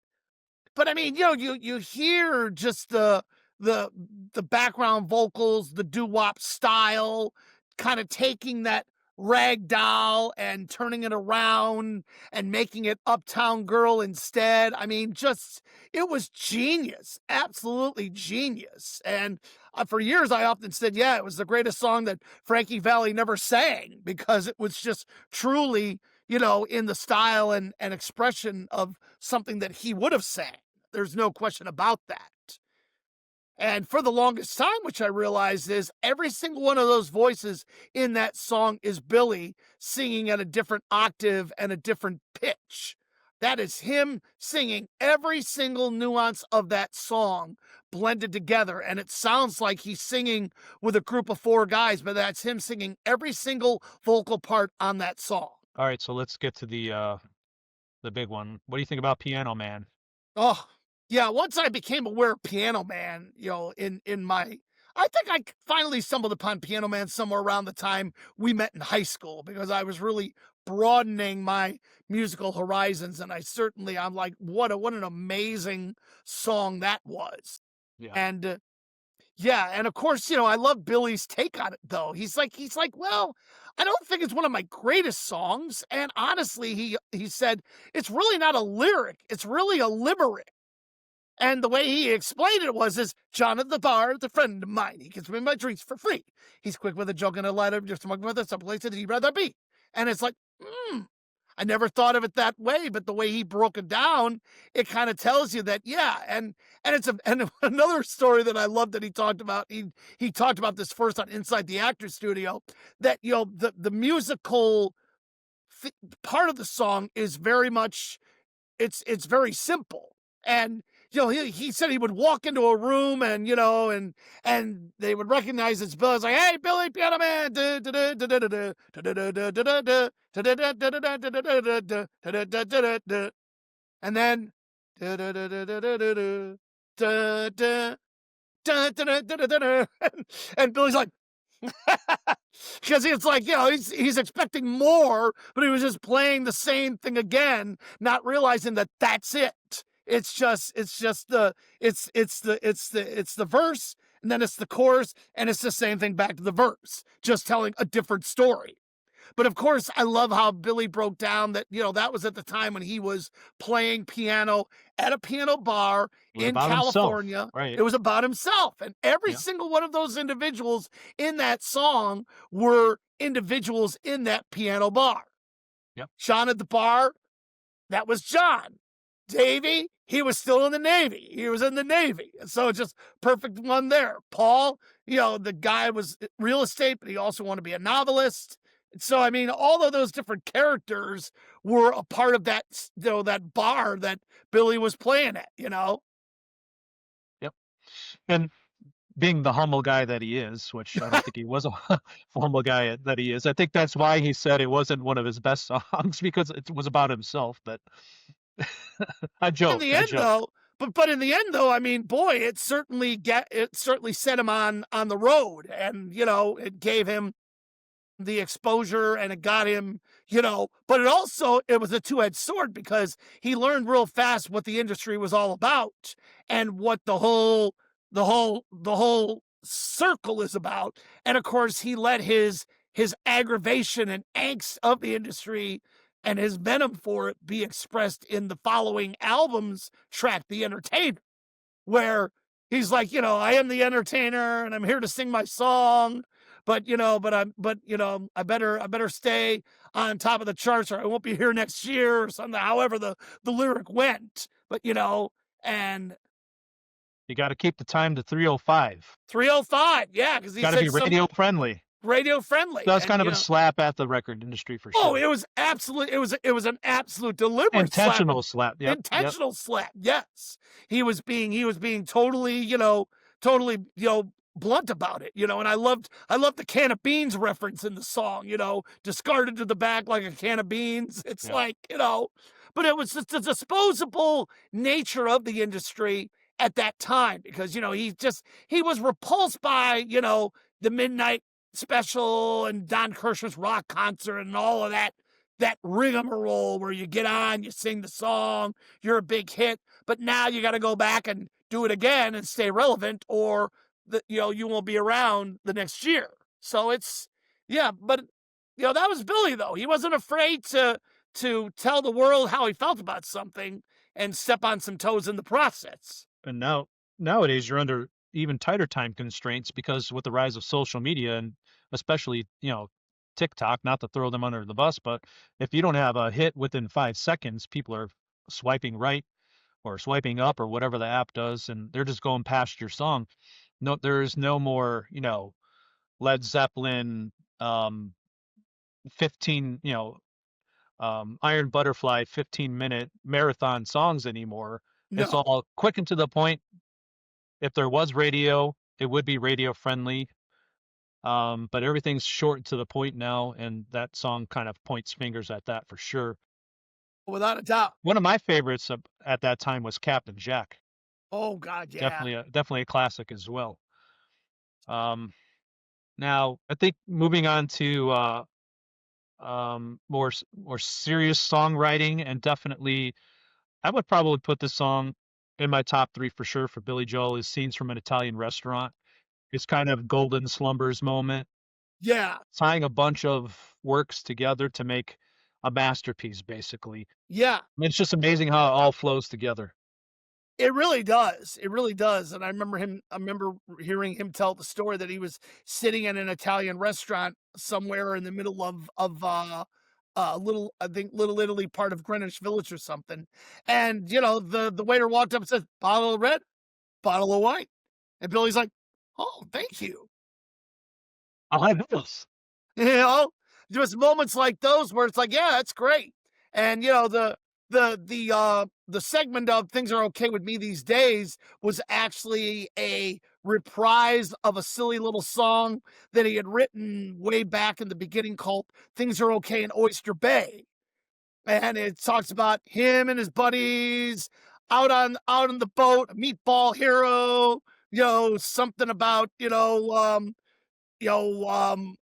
But I mean, you hear just the the background vocals, the doo-wop style, kind of taking that rag doll and turning it around and making it Uptown Girl instead. I mean, just it was genius, absolutely genius. And for years, I often said, yeah, it was the greatest song that Frankie Valli never sang because it was just truly, in the style and expression of something that he would have sang. There's no question about that. And for the longest time, which I realized is every single one of those voices in that song is Billy singing at a different octave and a different pitch. That is him singing every single nuance of that song blended together. And it sounds like he's singing with a group of four guys, but that's him singing every single vocal part on that song. All right, so let's get to the big one. What do you think about Piano Man? Oh, yeah, once I became aware of Piano Man, I think I finally stumbled upon Piano Man somewhere around the time we met in high school because I was really broadening my musical horizons, and I'm like, what an amazing song that was. Yeah. And yeah, and of course, I love Billy's take on it though. He's like, well, I don't think it's one of my greatest songs, and honestly, he said it's really not a lyric, it's really a limerick. And the way he explained it is John at the bar, the friend of mine. He gives me my drinks for free. He's quick with a joke and a lighter, just among with us, someplace that he'd rather be. And it's like, I never thought of it that way, but the way he broke it down, it kind of tells you that, yeah. And another story that I love that he talked about. He talked about this first on Inside the Actors Studio. That the musical part of the song is very much it's very simple. And he said he would walk into a room and and they would recognize it's Billy. It's like, hey, Billy, Piano Man. and then da da da da da da da da da dun, dun, dun, dun, dun, dun, dun. And Billy's like, because it's like, he's expecting more, but he was just playing the same thing again, not realizing that that's it. It's the verse, and then it's the chorus, and it's the same thing back to the verse, just telling a different story. But of course, I love how Billy broke down that, that was at the time when he was playing piano at a piano bar It was in about himself, California. right? It was about himself. And every Yeah, single one of those individuals in that song were individuals in that piano bar. yep, Sean at the bar, that was John. Davy, he was still in the Navy. He was in the Navy. And so it's just perfect one there. Paul, the guy was real estate, but he also wanted to be a novelist. So, I mean, all of those different characters were a part of that bar that Billy was playing at. yep. And being the humble guy that he is, which I don't think he was a humble guy that he is, I think that's why he said it wasn't one of his best songs because it was about himself. But I In joke, the I end, joke. though, but in the end, though, I mean, boy, it certainly set him on the road, and it gave him the exposure, and it got him, but it was a two-edged sword because he learned real fast what the industry was all about and what the whole circle is about. And of course, he let his aggravation and angst of the industry and his venom for it be expressed in the following album's track, The Entertainer, where he's like, I am the entertainer and I'm here to sing my song, but I better stay on top of the charts or I won't be here next year or something, however the lyric went. And You got to keep the time to 3:05. 305, yeah, because he Got to be said some radio friendly. radio friendly. That was And kind of a slap at the record industry for oh, sure. it was an absolute deliberate slap. Intentional slap. Yep, yep. Intentional slap. Yes. He was being totally, totally, blunt about it, and I loved the can of beans reference in the song, discarded to the back like a can of beans. It's Yeah. like, but it was just the disposable nature of the industry at that time because, he was repulsed by, the midnight special and Don Kirshner's rock concert and all of that rigmarole where you get on, you sing the song, you're a big hit, but now you got to go back and do it again and stay relevant, or you won't be around the next year. So yeah, but that was Billy though. He wasn't afraid to tell the world how he felt about something and step on some toes in the process. And nowadays you're under even tighter time constraints because with the rise of social media and especially, TikTok, not to throw them under the bus, but if you don't have a hit within 5 seconds, people are swiping right or swiping up or whatever the app does, and they're just going past your song. No, there's no more, Led Zeppelin, 15, Iron Butterfly 15-minute marathon songs anymore. It's No. all quick and to the point. If there was radio, it would be radio friendly. But everything's short and to the point now, and that song kind of points fingers at that for sure. Without a doubt. One of my favorites at that time was Captain Jack. Oh God, yeah. Definitely a classic as well. Um, Now I think moving on to more serious songwriting, and definitely I would probably put this song in my top three for sure for Billy Joel is "Scenes from an Italian Restaurant." It's kind of golden slumbers moment, Yeah. tying a bunch of works together to make a masterpiece, basically. Yeah. It's just amazing how it all flows together. It really does. It really does. And I remember hearing him tell the story that he was sitting in an Italian restaurant somewhere in the middle of little, I think, Little Italy, part of Greenwich Village or something. And the waiter walked up and said, "Bottle of red, bottle of white." And Billy's like, "Oh, thank you." I'll have this. You know, just moments like those where it's like, yeah, that's great. And the segment of Things Are Okay with Me These Days was actually a reprise of a silly little song that he had written way back in the beginning called Things Are Okay in Oyster Bay. and it talks about him and his buddies out on the boat, Meatball Hero, something about,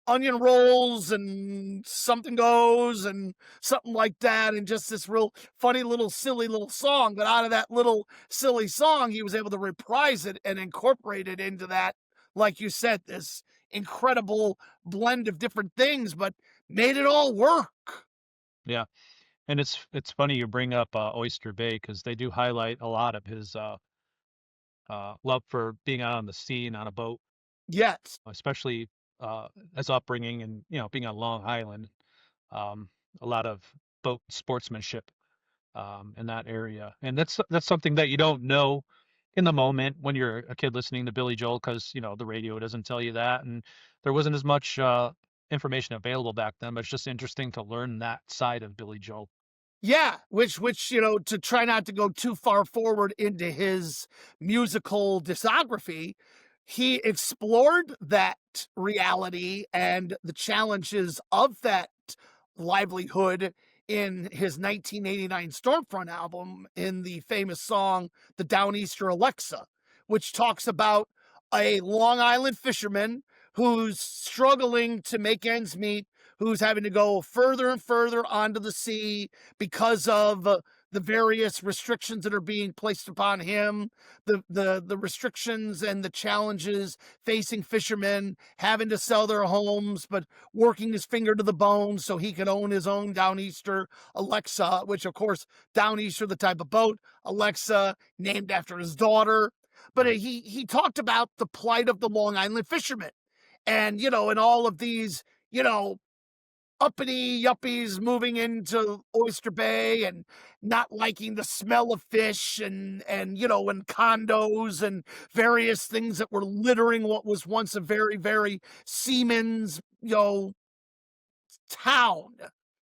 onion rolls and something goes and something like that. And just this real funny little silly little song. But out of that little silly song, he was able to reprise it and incorporate it into that, like you said, this incredible blend of different things, but made it all work. Yeah, and it's funny you bring up, Oyster Bay because they do highlight a lot of his, love for being out on the sea and on a boat, Yes. especially, his upbringing and, being on Long Island, um, a lot of boat sportsmanship, in that area, and that's something that you don't know in the moment when you're a kid listening to Billy Joel because, the radio doesn't tell you that, and there wasn't as much, information available back then, but it's just interesting to learn that side of Billy Joel. Yeah, which, to try not to go too far forward into his musical discography, he explored that reality and the challenges of that livelihood in his 1989 Stormfront album in the famous song The Downeaster Alexa, which talks about a Long Island fisherman who's struggling to make ends meet, who's having to go further and further onto the sea because of the various restrictions that are being placed upon him, the restrictions and the challenges facing fishermen having to sell their homes, but working his finger to the bone so he can own his own Downeaster Alexa, which of course Downeaster, the type of boat, Alexa named after his daughter. But Right. he talked about the plight of the Long Island fishermen, and and all of these, you know uppity yuppies moving into Oyster Bay and not liking the smell of fish, and condos and various things that were littering what was once a very, very seaman's, town,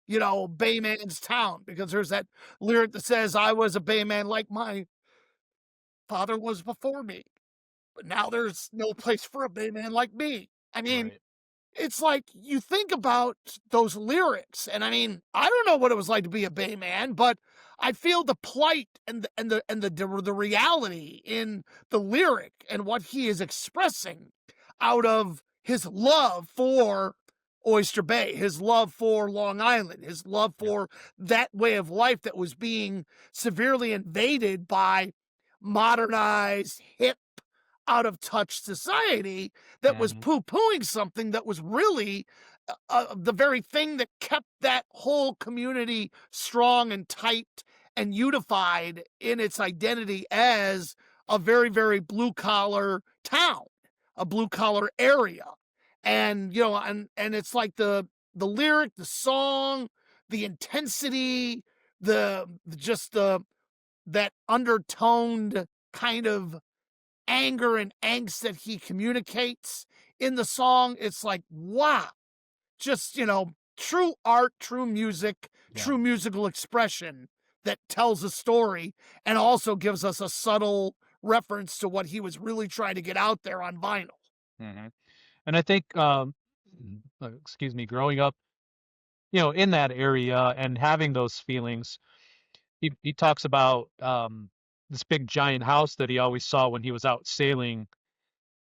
Bayman's town, because there's that lyric that says, I was a Bayman like my father was before me, but now there's no place for a Bayman like me. I mean, Right. it's like you think about those lyrics, and I mean, I don't know what it was like to be a Bay Man, but I feel the plight and the reality in the lyric and what he is expressing out of his love for Oyster Bay, his love for Long Island, his love Yeah. for that way of life that was being severely invaded by modernized, hip, out of touch society that was Mhm. poo-pooing something that was really the very thing that kept that whole community strong and tight and unified in its identity as a very, very blue collar town, a blue collar area. And and it's like the lyric, the song, the intensity, just the that undertoned kind of anger and angst that he communicates in the song. It's like, wow, just, true art, true music, Yeah. true musical expression that tells a story and also gives us a subtle reference to what he was really trying to get out there on vinyl. Mhm. And I think, excuse me, growing up, in that area and having those feelings, he talks about, this big giant house that he always saw when he was out sailing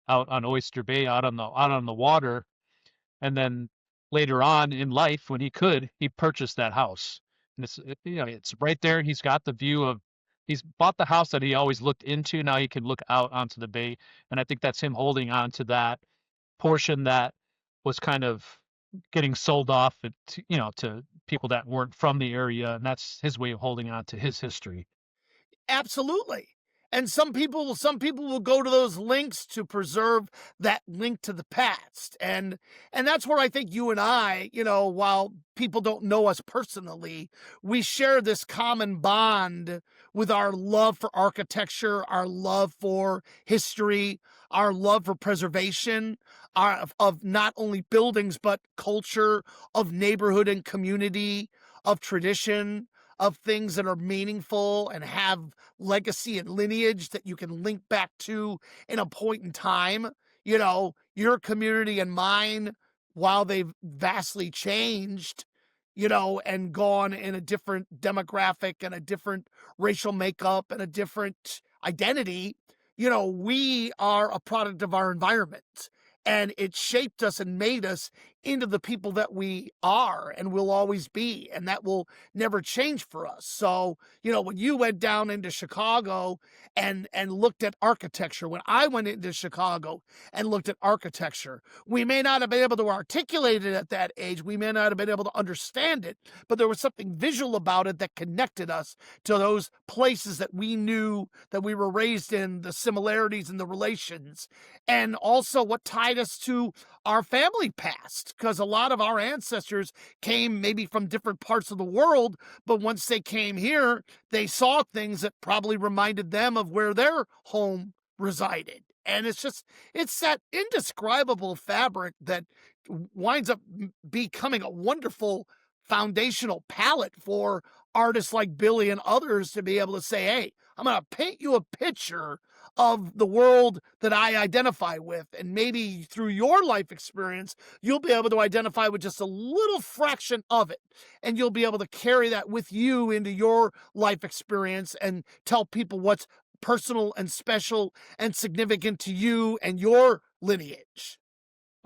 out on Oyster Bay, out on the water, and then later on in life, when he could, he purchased that house, and it's right there. He's got the view of he's bought the house that he always looked into. Now he can look out onto the bay, and I think that's him holding on to that portion that was kind of getting sold off to people that weren't from the area, and that's his way of holding on to his history. Absolutely. And some people will go to those links to preserve that link to the past. And that's where I think you and I, while people don't know us personally, we share this common bond with our love for architecture, our love for history, our love for preservation, of not only buildings but culture, of neighborhood and community, of tradition, of things that are meaningful and have legacy and lineage that you can link back to in a point in time. Your community and mine, while they've vastly changed, and gone in a different demographic and a different racial makeup and a different identity, we are a product of our environment. And it shaped us and made us into the people that we are and will always be. And that will never change for us. So, when you went down into Chicago and looked at architecture, when I went into Chicago and looked at architecture, we may not have been able to articulate it at that age. We may not have been able to understand it, but there was something visual about it that connected us to those places that we knew that we were raised in, the similarities and the relations, and also what tied us to our family past, because a lot of our ancestors came maybe from different parts of the world, but once they came here, they saw things that probably reminded them of where their home resided. And it's that indescribable fabric that winds up becoming a wonderful foundational palette for artists like Billy and others to be able to say, hey, I'm going to paint you a picture of the world that I identify with. And maybe through your life experience, you'll be able to identify with just a little fraction of it. And you'll be able to carry that with you into your life experience and tell people what's personal and special and significant to you and your lineage.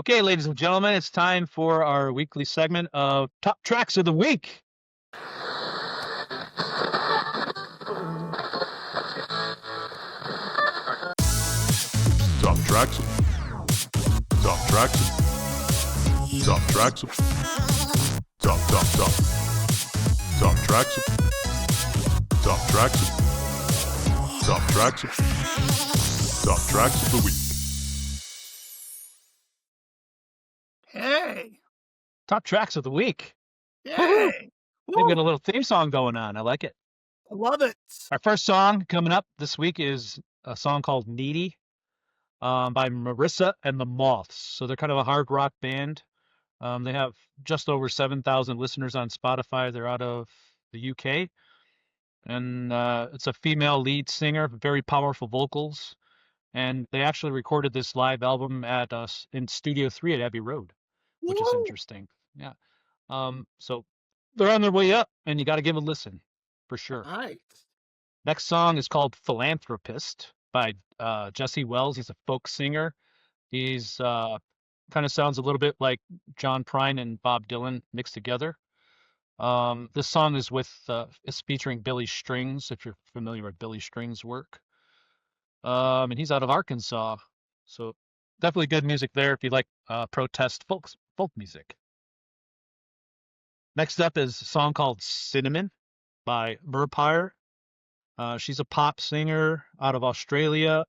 Okay, ladies and gentlemen, it's time for our weekly segment of Top Tracks of the Week. Top tracks. Top tracks. Top tracks. Top tracks. Top tracks. Top tracks. Top tracks of the week. Hey. Top Tracks of the Week. Yay. We've got a little theme song going on. I like it. I love it. Our first song coming up this week is a song called Needy by Marissa and the Moths. So they're kind of a hard rock band. They have just over 7,000 listeners on Spotify. They're out of the UK. And it's a female lead singer, very powerful vocals. And they actually recorded this live album at in Studio 3 at Abbey Road, which is interesting. Yeah. So they're on their way up, and you got to give a listen for sure. Right. Next song is called Philanthropist by Jesse Wells. He's a folk singer. He's kind of sounds a little bit like John Prine and Bob Dylan mixed together. This song is is featuring Billy Strings, if you're familiar with Billy Strings' work. And he's out of Arkansas, so definitely good music there if you like protest folk music. Next up is a song called Cinnamon by Merpire. She's a pop singer out of Australia,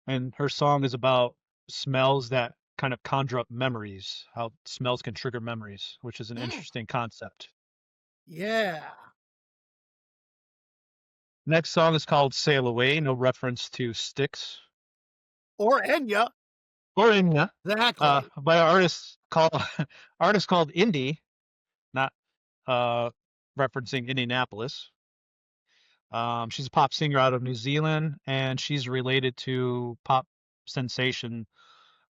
and her song is about smells that kind of conjure up memories, how smells can trigger memories, which is an interesting concept. Yeah. Next song is called Sail Away, no reference to Styx. Or Enya. Or Enya. Exactly. By an artist called Indie, not referencing Indianapolis. She's a pop singer out of New Zealand, and she's related to pop sensation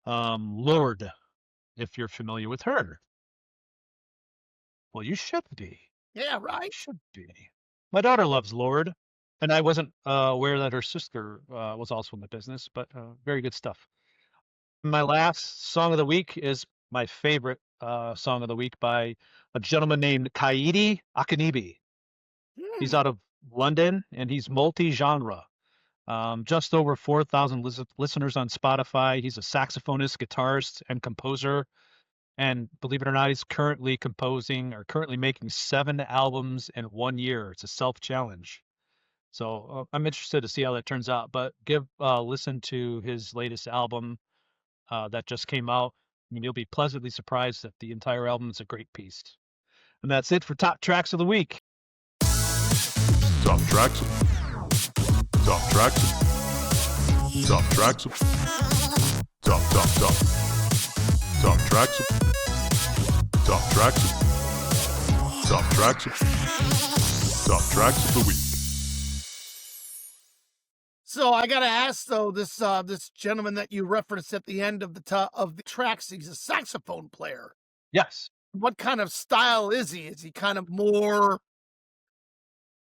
Lorde, if you're familiar with her. Well, you should be. Yeah, right. You should be. My daughter loves Lorde, and I wasn't aware that her sister was also in the business, but very good stuff. My last song of the week is my favorite song of the week by a gentleman named Kaidi Akanibi. He's out of London, and he's multi-genre. Just over 4,000 listeners on Spotify. He's a saxophonist, guitarist, and composer. And believe it or not, he's currently making 7 albums in 1 year. It's a self-challenge. So I'm interested to see how that turns out. But give a listen to his latest album that just came out. I mean, you'll be pleasantly surprised that the entire album is a great piece. And that's it for Top Tracks of the Week. Top tracks. Top tracks. Top tracks. Top tracks. Top tracks. Top tracks. Top tracks of the week. So I gotta ask though, this gentleman that you referenced at the end of the tracks, he's a saxophone player. Yes. What kind of style is he? Is he kind of more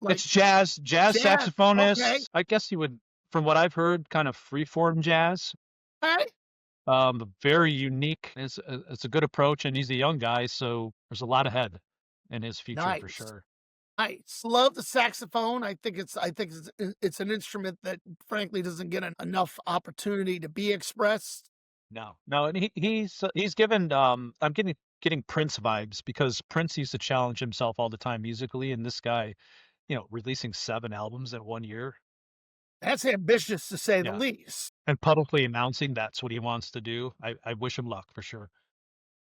like It's jazz jazz? Okay, saxophonist. I guess you would, from what I've heard, kind of freeform jazz. okay, Very unique. It's a good approach, and he's a young guy, so there's a lot ahead in his future for nice. sure. Nice. Love the saxophone. I think it's an instrument that frankly doesn't get enough opportunity to be expressed. No, no, and he's given. I'm getting Prince vibes because Prince used to challenge himself all the time musically, and this guy, releasing 7 albums in 1 year. That's ambitious to say the Yeah, least. and publicly announcing that's what he wants to do. I wish him luck for sure.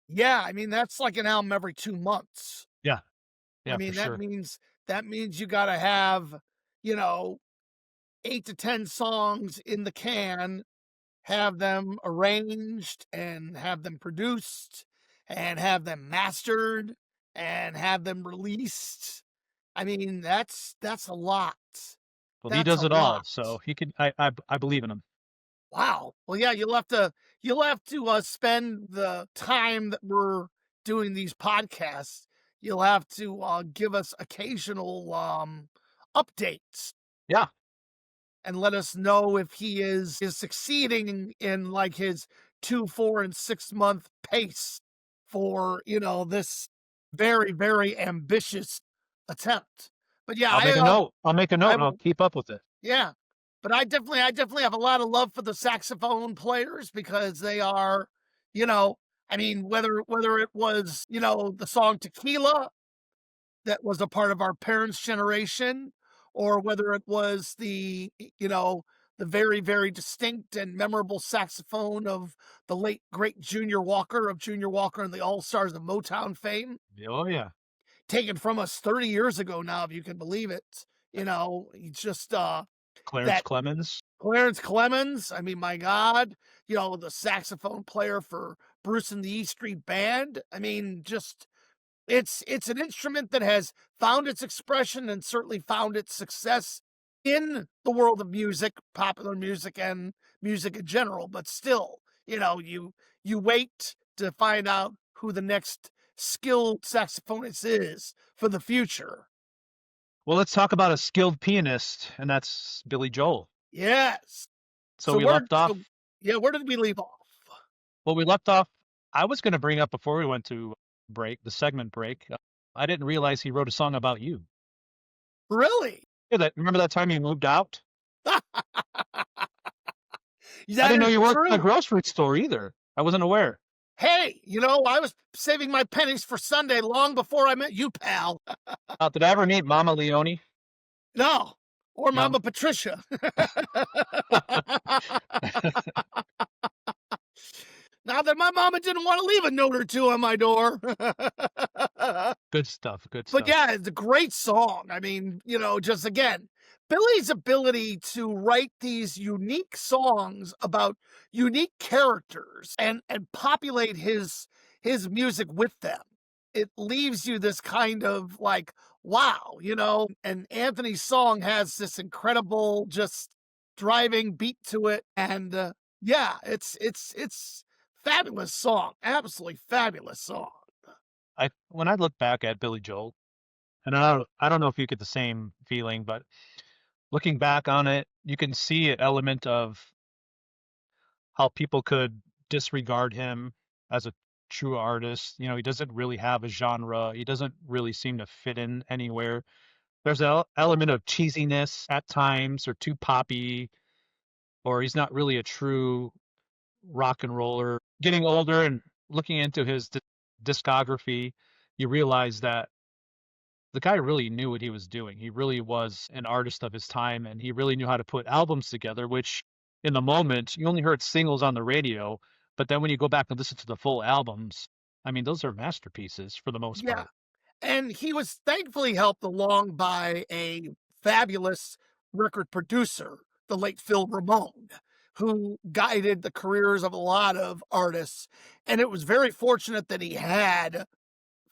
Yeah, I mean that's like an album every 2 months. Yeah, I yeah, for mean sure. that means you got to have, you know, 8 to 10 songs in the can, have them arranged and have them produced and have them mastered and have them released. I mean, that's a lot. Well, he That's a does it all, lot. so he can. I believe in him. Wow. Well, yeah, you'll have to spend the time that we're doing these podcasts. You'll have to give us occasional updates Yeah. and let us know if he is succeeding in like his 2, 4, and 6 month pace for this very, very ambitious attempt. But yeah, I'll make a note. I'll make a note, I and I'll will, keep up with it. yeah. But I definitely have a lot of love for the saxophone players because they are, you know, I mean, whether it was, the song Tequila that was a part of our parents' generation, or whether it was the very, very distinct and memorable saxophone of the late great Junior Walker and the All Stars of Motown fame, Oh yeah, taken from us 30 years ago now, if you can believe it. It's just Clarence that Clemens. Clarence Clemens, I mean, my God, the saxophone player for Bruce and the E Street Band. I mean, just it's an instrument that has found its expression and certainly found its success in the world of music, popular music and music in general, but still, you wait to find out who the next skilled saxophonist is for the future. Well, let's talk about a skilled pianist, and that's Billy Joel. Yes. So So we where left off. so yeah, where did we leave off? Well, we left off. I was going to bring up before we went to break, the segment break. I didn't realize he wrote a song about you. Really? Yeah, remember that time you moved out? I That didn't know is you worked in a true. grocery store either. I wasn't aware. Hey, I was saving my pennies for Sunday long before I met you, pal. Did I ever meet Mama Leone? No, or No. Mama Patricia. Not that my mama didn't want to leave a note or two on my door. Good stuff. Good But stuff. yeah, it's a great song. I mean, just again, Billy's ability to write these unique songs about unique characters and populate his music with them. It leaves you this kind of like, wow, and Anthony's song has this incredible just driving beat to it. And yeah, it's fabulous song. Absolutely fabulous song. When I look back at Billy Joel, and I don't know if you get the same feeling, but looking back on it, you can see an element of how people could disregard him as a true artist. He doesn't really have a genre. He doesn't really seem to fit in anywhere. There's an element of cheesiness at times, or too poppy, or he's not really a true rock and roller. Getting older and looking into his discography, you realize that the guy really knew what he was doing. He really was an artist of his time, and he really knew how to put albums together, which in the moment, you only heard singles on the radio. But then when you go back and listen to the full albums, I mean, those are masterpieces for the most Yeah. part. And he was thankfully helped along by a fabulous record producer, the late Phil Ramone, who guided the careers of a lot of artists. And it was very fortunate that he had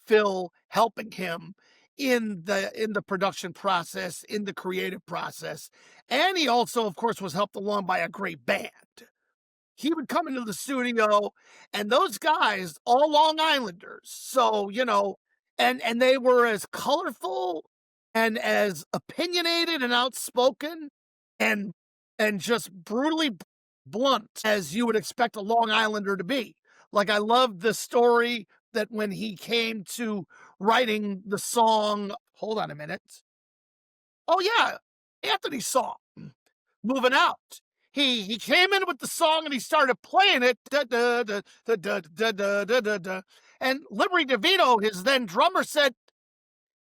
Phil helping him in the production process, in the creative process. And he also, of course, was helped along by a great band. he would come into the studio, and those guys, all Long Islanders, so, and they were as colorful and as opinionated and outspoken and just brutally blunt as you would expect a Long Islander to be. Like, I love the story that when he came to writing the song, hold on a minute. Oh yeah, Anthony's song, Moving Out. He came in with the song and he started playing it, da, da, da, da, da, da, da, da, da, da. And Liberty DeVito, his then drummer, said,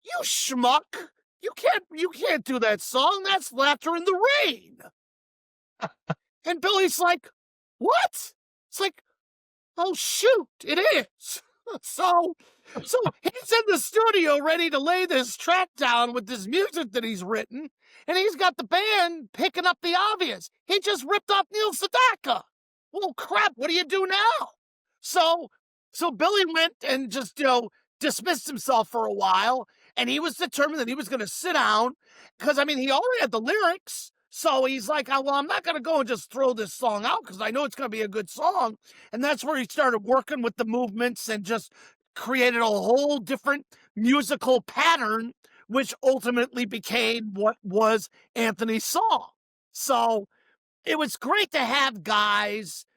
"You schmuck, you can't do that song. That's Laughter in the Rain." And Billy's like, "What?" It's like, "Oh shoot, it is." So he's in the studio ready to lay this track down with this music that he's written, and he's got the band picking up the obvious. He just ripped off Neil Sedaka. Well, crap, what do you do now? So Billy went and just, dismissed himself for a while, and he was determined that he was going to sit down because, I mean, he already had the lyrics. So he's like, "Oh, well, I'm not going to go and just throw this song out because I know it's going to be a good song." And that's where he started working with the movements and just created a whole different musical pattern, which ultimately became what was Anthony's song. So it was great to have guys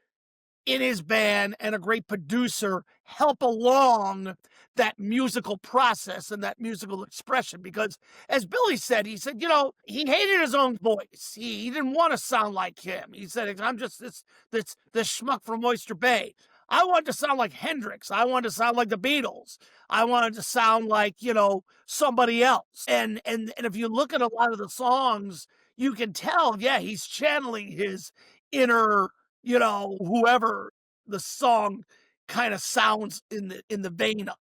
in his band and a great producer help along that musical process and that musical expression. Because as Billy said, he said, he hated his own voice. He didn't want to sound like him. He said, "I'm just this schmuck from Oyster Bay. I wanted to sound like Hendrix. I wanted to sound like the Beatles. I wanted to sound like, somebody else." And if you look at a lot of the songs, you can tell, yeah, he's channeling his inner, whoever the song kind of sounds in the vein of.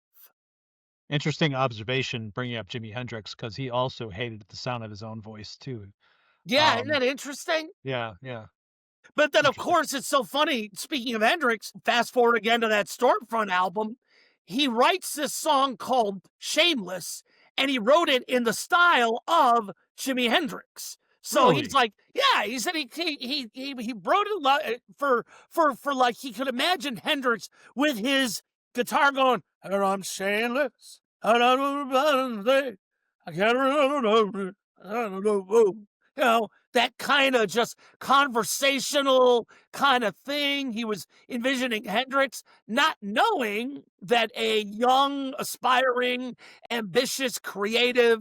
Interesting observation bringing up Jimi Hendrix because he also hated the sound of his own voice too. Yeah, isn't that interesting? Yeah, yeah. But then, of Interesting. course, it's so funny. Speaking of Hendrix, fast forward again to that Stormfront album. He writes this song called Shameless, and he wrote it in the style of Jimi Hendrix. So Really? he's like, yeah, he said he wrote it for like he could imagine Hendrix with his guitar going, "And I'm shameless, and I don't know, I can't remember, I don't know." That kind of just conversational kind of thing. He was envisioning Hendrix, not knowing that a young, aspiring, ambitious, creative,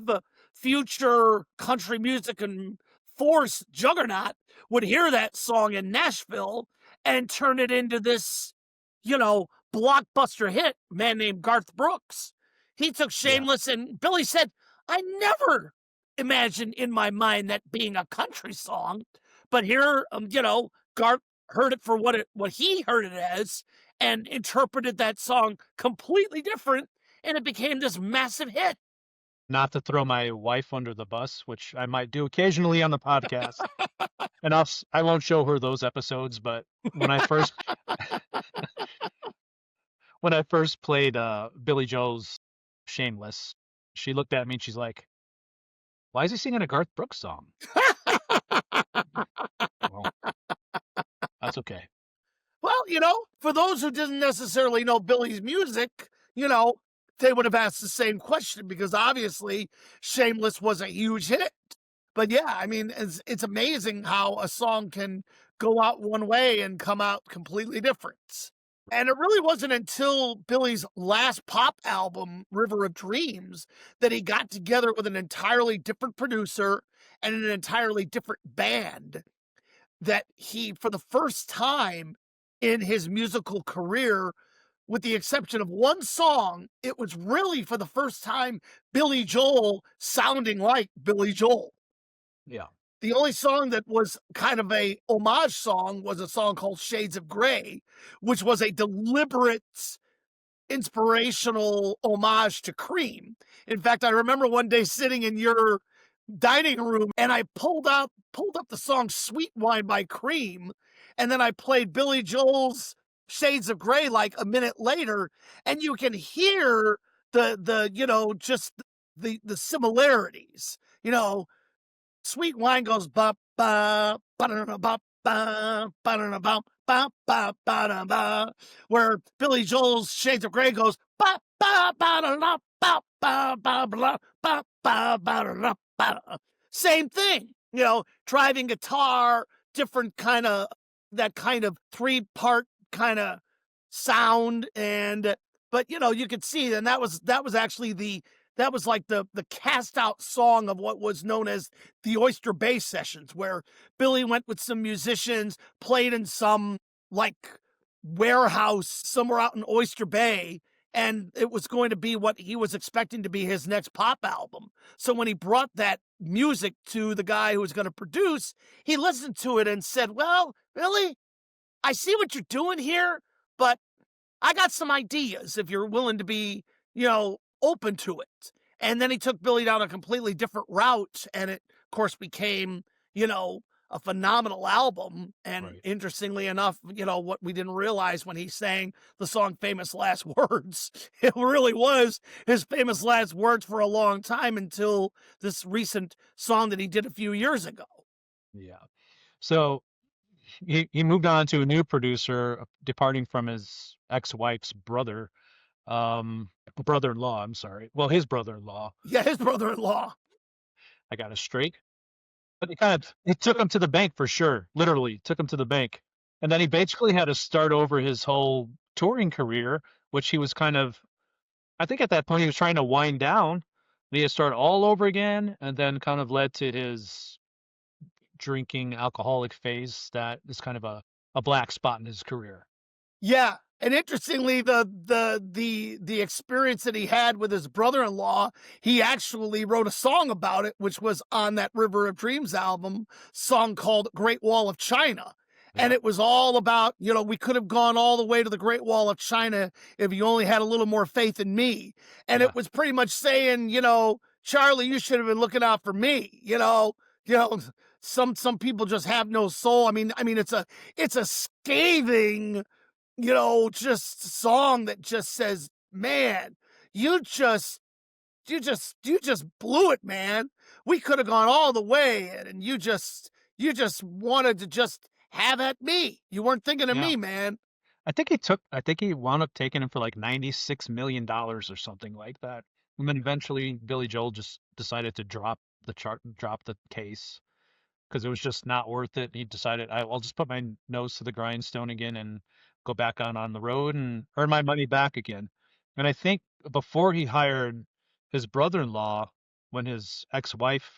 future country music and force juggernaut would hear that song in Nashville and turn it into this, blockbuster hit. A man named Garth Brooks. He took Yeah. Shameless, and Billy said, "I never imagined in my mind that being a country song, but here, Garth heard it for what he heard it as and interpreted that song completely different, and it became this massive hit." Not to throw my wife under the bus, which I might do occasionally on the podcast, and I won't show her those episodes, but when I first when I first played Billy Joel's Shameless, she looked at me and she's like, "Why is he singing a Garth Brooks song?" Well, that's okay. Well, for those who didn't necessarily know Billy's music, they would have asked the same question because obviously Shameless was a huge hit. But yeah, I mean, it's amazing how a song can go out one way and come out completely different. And it really wasn't until Billy's last pop album, River of Dreams, that he got together with an entirely different producer and an entirely different band that he, for the first time in his musical career, with the exception of one song, it was really for the first time Billy Joel sounding like Billy Joel. Yeah. The only song that was kind of a homage song was a song called Shades of Grey, which was a deliberate inspirational homage to Cream. In fact, I remember one day sitting in your dining room and I pulled up the song Sweet Wine by Cream, and then I played Billy Joel's Shades of Grey like a minute later, and you can hear just the similarities. Sweet Wine goes ba ba ba ba ba, ba-da-da-bum, ba, ba, ba-da-ba, where Billy Joel's Shades of Grey goes, ba, ba, ba-da-da, ba, ba, ba-ba-da, ba, ba, ba-da-da, ba. Same thing, driving guitar, different kind of, that kind of three-part kind of sound. But you could see, and that was actually that was like the cast out song of what was known as the Oyster Bay sessions, where Billy went with some musicians, played in some like warehouse somewhere out in Oyster Bay, and it was going to be what he was expecting to be his next pop album. So when he brought that music to the guy who was going to produce, he listened to it and said, "Well, Billy, I see what you're doing here, but I got some ideas if you're willing to be, open to it." And then he took Billy down a completely different route, and it, of course, became, a phenomenal album. And Right. interestingly enough, what we didn't realize when he sang the song Famous Last Words, it really was his famous last words for a long time until this recent song that he did a few years ago. Yeah. So he moved on to a new producer, departing from his ex-wife's brother-in-law, I'm sorry. Well, his brother-in-law. Yeah, his brother-in-law. I got a straight. But it took him to the bank for sure. Literally took him to the bank. And then he basically had to start over his whole touring career, which he was I think at that point he was trying to wind down. He had to start all over again, and then kind of led to his drinking alcoholic phase that is kind of a black spot in his career. Yeah, and interestingly, the experience that he had with his brother-in-law, he actually wrote a song about it, which was on that River of Dreams album, song called Great Wall of China. And Yeah. it was all about, we could have gone all the way to the Great Wall of China if you only had a little more faith in me. And Yeah. it was pretty much saying, Charlie, you should have been looking out for me. Some people just have no soul. I mean, it's a scathing, just song that just says, man, you just blew it, man. We could have gone all the way, and you just wanted to just have at me. You weren't thinking of Yeah. me, man. I think he wound up taking him for like $96 million or something like that. And then eventually Billy Joel just decided to drop the case because it was just not worth it. He decided I'll just put my nose to the grindstone again and go back on the road and earn my money back again. And I think before he hired his brother-in-law, when his ex-wife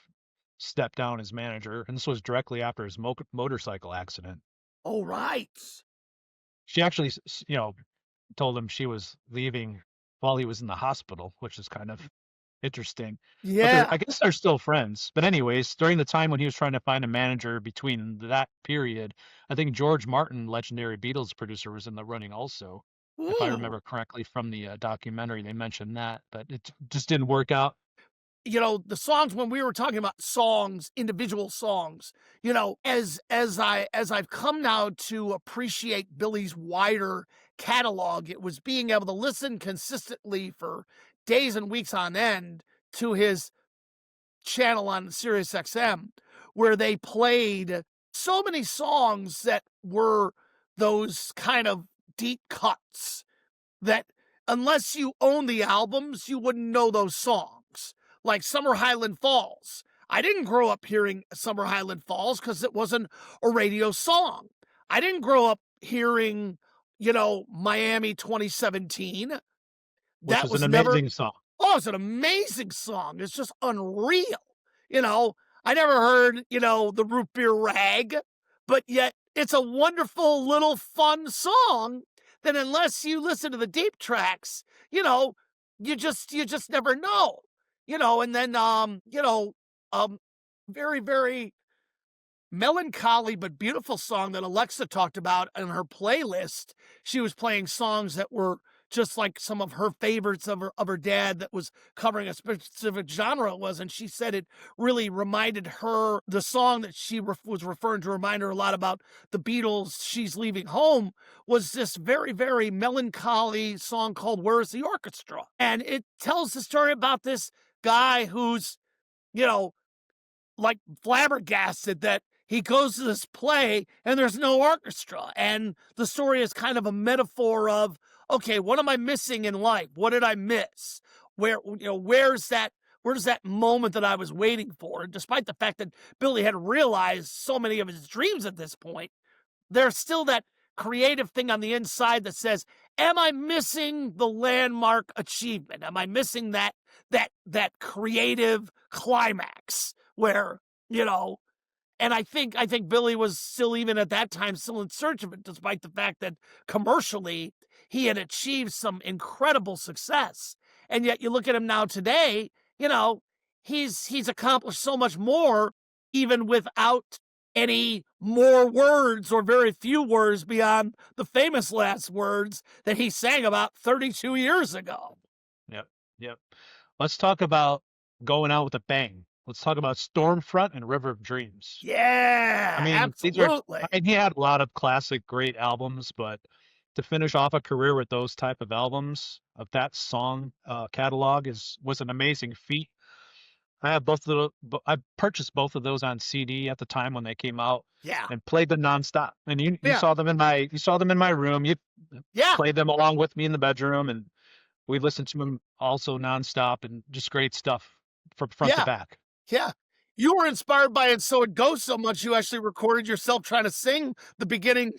stepped down as manager, and this was directly after his motorcycle accident, Oh, right. she actually, told him she was leaving while he was in the hospital, which is kind of interesting. But Yeah. I guess they're still friends. But anyways, during the time when he was trying to find a manager between that period, I think George Martin, legendary Beatles producer, was in the running also. If I Ooh. remember correctly from the documentary, they mentioned that, but it just didn't work out. The songs, when we were talking about songs, individual songs, as I've come now to appreciate Billy's wider catalog, it was being able to listen consistently for days and weeks on end to his channel on Sirius XM, where they played so many songs that were those kind of deep cuts that, unless you own the albums, you wouldn't know those songs. Like Summer Highland Falls. I didn't grow up hearing Summer Highland Falls because it wasn't a radio song. I didn't grow up hearing, Miami 2017. Which That is an was never. amazing song. Oh, it's an amazing song. It's just unreal. You know, I never heard, the Root Beer Rag, but yet it's a wonderful little fun song that, unless you listen to the deep tracks, you just never know. And then very, very melancholy but beautiful song that Alexa talked about in her playlist. She was playing songs that were just like some of her favorites of her dad, that was covering a specific genre it was, and she said it really reminded her, the song that she was referring to remind her a lot about the Beatles' She's Leaving Home, was this very, very melancholy song called Where's the Orchestra? And it tells the story about this guy who's, like flabbergasted that he goes to this play and there's no orchestra. And the story is kind of a metaphor of, okay, what am I missing in life? What did I miss? Where's that moment that I was waiting for? And despite the fact that Billy had realized so many of his dreams at this point, there's still that creative thing on the inside that says, am I missing the landmark achievement? Am I missing that creative climax where, you know, and I think Billy was still, even at that time, still in search of it, despite the fact that commercially he had achieved some incredible success. And yet you look at him now today, you know, he's accomplished so much more, even without any more words or very few words beyond the famous last words that he sang about 32 years ago. Yep. Yep. Let's talk about going out with a bang. Let's talk about Stormfront and River of Dreams. Yeah, I mean, absolutely. he had a lot of classic, great albums, but to finish off a career with those type of albums of that song catalog was an amazing feat. I have I purchased both of those on CD at the time when they came out. Yeah. And played them nonstop. And you Yeah. saw them in my room. You Yeah. played them along with me in the bedroom, and we listened to them also nonstop, and just great stuff from front to back. Yeah. You were inspired by it, so it goes so much you actually recorded yourself trying to sing the beginning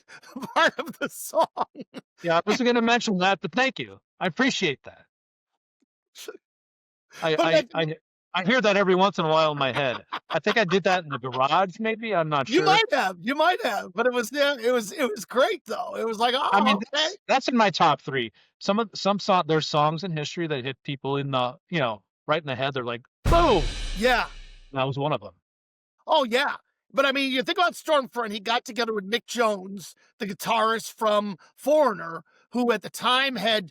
part of the song. Yeah, I wasn't going to mention that, but thank you. I appreciate that. I hear that every once in a while in my head. I think I did that in the garage, maybe. I'm not sure. You might have, but it was great though. It was like, oh, I mean, okay. that's in my top 3. There's songs in history that hit people in the, right in the head. They're like, boom. Yeah. That was one of them. Oh yeah. But I mean, you think about Stormfront, he got together with Mick Jones, the guitarist from Foreigner, who at the time had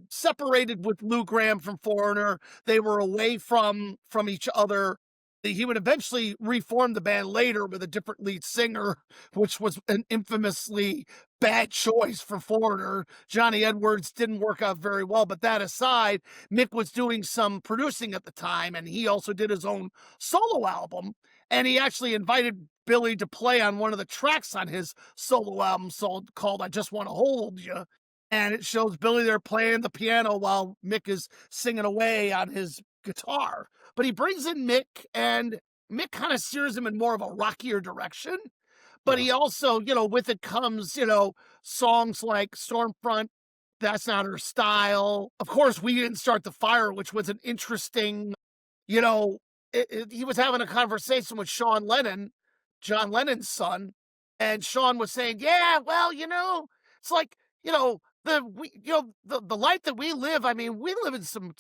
separated with Lou Gramm from Foreigner. They were away from each other. He would eventually reform the band later with a different lead singer, which was an infamously bad choice for Foreigner. Johnny Edwards didn't work out very well, but that aside, Mick was doing some producing at the time, and he also did his own solo album. And he actually invited Billy to play on one of the tracks on his solo album called I Just Want to Hold You. And it shows Billy there playing the piano while Mick is singing away on his guitar. But he brings in Mick, and Mick kind of steers him in more of a rockier direction. But he also, with it comes, songs like Stormfront, That's Not Her Style. Of course, We Didn't Start the Fire, which was an interesting, he was having a conversation with Sean Lennon, John Lennon's son, and Sean was saying, yeah, well, it's like, the life that we live, I mean, we live in some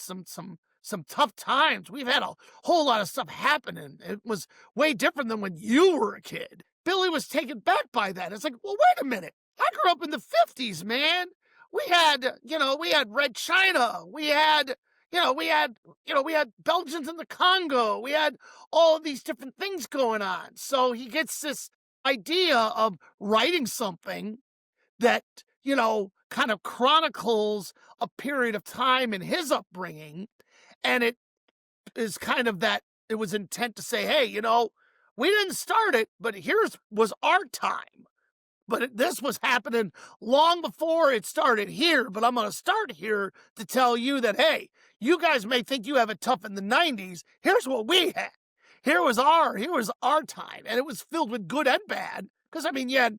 tough times. We've had a whole lot of stuff happening. It was way different than when you were a kid. Billy was taken back by that. It's like, well, wait a minute. I grew up in the 50s, man. We had Red China. We had Belgians in the Congo. We had all of these different things going on. So he gets this idea of writing something that, kind of chronicles a period of time in his upbringing. And it is kind of that it was intent to say, hey, we didn't start it, but was our time. But this was happening long before it started here. But I'm going to start here to tell you that, hey, you guys may think you have it tough in the 90s. Here's what we had. Here was our time. And it was filled with good and bad. Because, I mean, you had,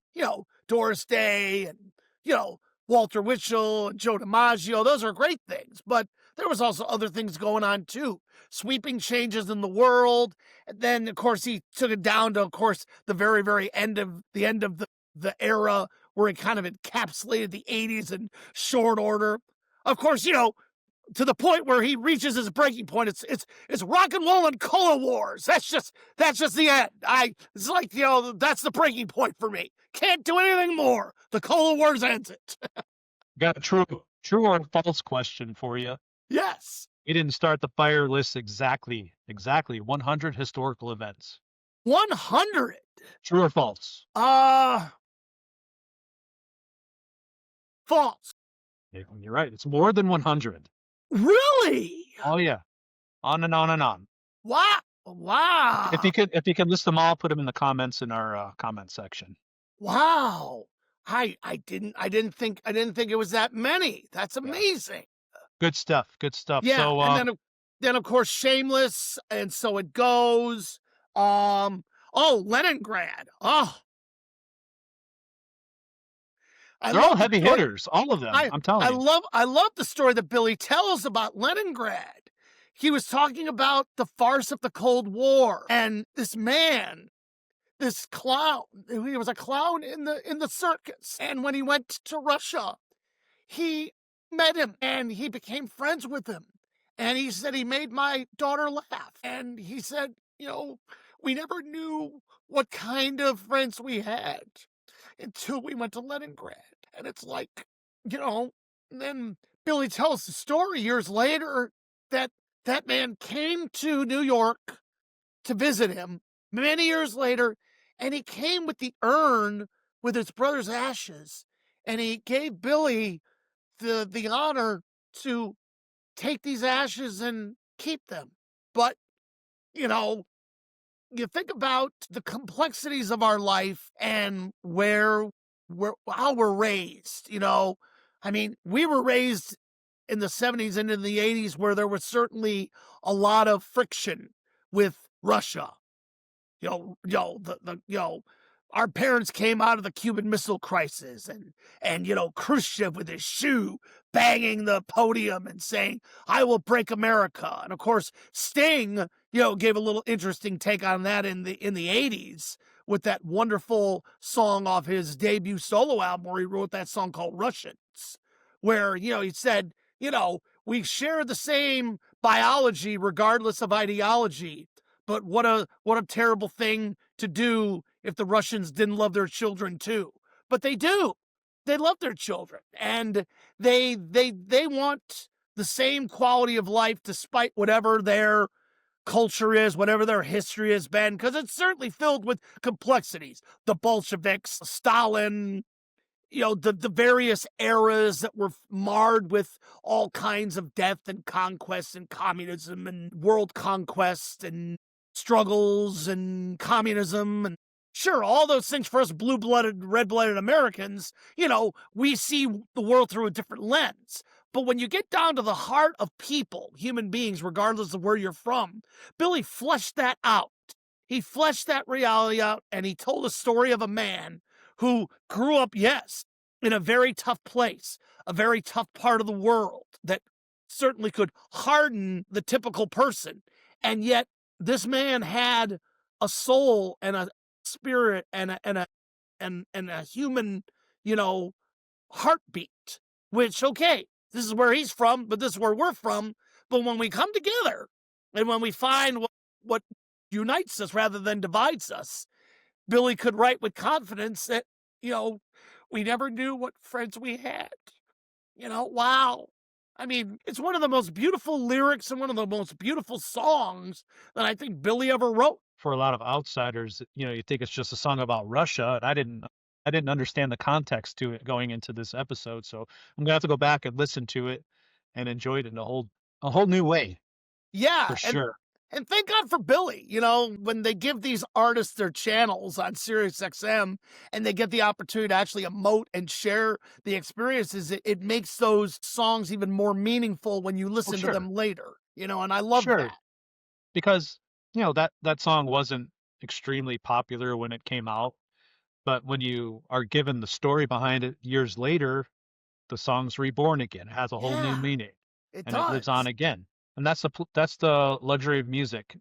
Doris Day and, Walter Winchell and Joe DiMaggio. Those are great things. But there was also other things going on, too. Sweeping changes in the world. And then, of course, he took it down to, of course, the very, very end of the era where it kind of encapsulated the 80s in short order. Of course, to the point where he reaches his breaking point. It's rock and roll and color wars. That's just the end. It's like, that's the breaking point for me. Can't do anything more. The color wars ends it. Got a true or false question for you. Yes. He didn't start the fire list exactly 100 historical events. 100. True or false? False. You're right. It's more than 100. Really? Oh, yeah. On and on and on. Wow. If Wow. if you can list them all, put them in the comments in our comment section. Wow. I didn't think it was that many. That's Yeah, amazing. good stuff. Good stuff. Yeah, So and then of course Shameless and So It Goes. Oh, Leningrad. Oh, I they're all love the heavy story. hitters, all of them. I'm telling you. I love the story that Billy tells about Leningrad. He was talking about the farce of the Cold War and this man, this clown. He was a clown in the circus. And when he went to Russia, he met him and he became friends with him. And he said he made my daughter laugh. And he said, we never knew what kind of friends we had until we went to Leningrad. And it's like, you know, then Billy tells the story years later that that man came to New York to visit him many years later, and he came with the urn with his brother's ashes, and he gave Billy the honor to take these ashes and keep them. But, you know, you think about the complexities of our life and how we're raised, I mean, we were raised in the 70s and in the 80s where there was certainly a lot of friction with Russia. Our parents came out of the Cuban Missile Crisis, and Khrushchev with his shoe banging the podium and saying, "I will break America." And of course, Sting, gave a little interesting take on that in the 80s with that wonderful song off his debut solo album where he wrote that song called Russians, where, he said, we share the same biology regardless of ideology. But what a terrible thing to do if the Russians didn't love their children too. But they do. They love their children, and they want the same quality of life despite whatever their culture is, whatever their history has been, because it's certainly filled with complexities. The Bolsheviks, Stalin, the various eras that were marred with all kinds of death and conquest and communism and world conquest and struggles and communism. And sure, all those things for us blue-blooded, red-blooded Americans, we see the world through a different lens. But when you get down to the heart of people, human beings, regardless of where you're from, Billy fleshed that out. He fleshed that reality out, and he told a story of a man who grew up, yes, in a very tough place, a very tough part of the world that certainly could harden the typical person. And yet this man had a soul and a spirit and a human, you know, heartbeat, which, okay, this is where he's from, but this is where we're from. But when we come together and when we find what unites us rather than divides us, Billy could write with confidence that, we never knew what friends we had. Wow. I mean, it's one of the most beautiful lyrics and one of the most beautiful songs that I think Billy ever wrote. For a lot of outsiders, you think it's just a song about Russia, and I didn't understand the context to it going into this episode. So I'm gonna have to go back and listen to it and enjoy it in a whole new way Yeah, for sure. and thank God for Billy. When they give these artists their channels on Sirius XM and they get the opportunity to actually emote and share the experiences, it makes those songs even more meaningful when you Well, listen to sure, them later. And I love sure, that. because that song wasn't extremely popular when it came out, but when you are given the story behind it years later, the song's reborn again. It has a whole new Yeah, meaning, it and it lives on does. again. And that's the luxury of music.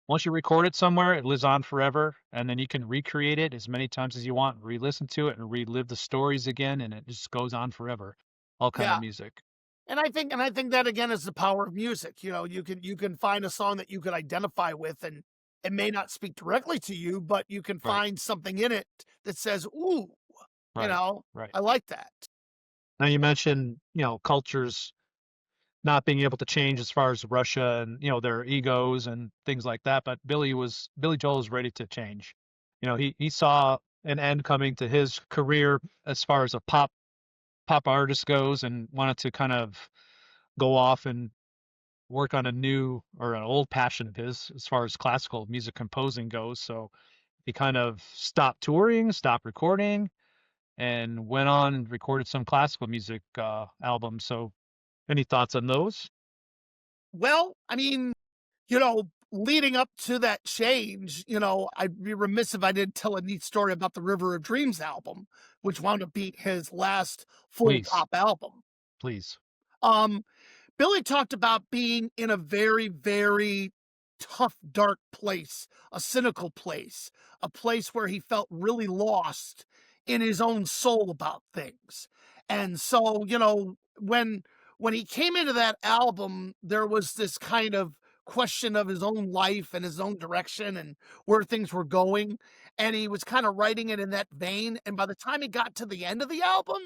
Once you record it somewhere, it lives on forever, and then you can recreate it as many times as you want, re-listen to it, and relive the stories again, and it just goes on forever. All kind of Yeah. music. And I think that again is the power of music. You can find a song that you can identify with, and it may not speak directly to you, but you can Right, find something in it that says, "Ooh, you right, know, right. I like that." Now you mentioned, cultures not being able to change as far as Russia and, their egos and things like that, but Billy Joel was ready to change. He saw an end coming to his career as far as a pop artist goes and wanted to kind of go off and work on a new or an old passion of his as far as classical music composing goes. So he kind of stopped touring, stopped recording, and went on and recorded some classical music albums. So, any thoughts on those? Well, I mean, leading up to that change, I'd be remiss if I didn't tell a neat story about the River of Dreams album, which wound up being his last full Please, pop album. please. Um, Billy talked about being in a very, very tough, dark place, a cynical place, a place where he felt really lost in his own soul about things. And so, when he came into that album, there was this kind of question of his own life and his own direction and where things were going. And he was kind of writing it in that vein. And by the time he got to the end of the album,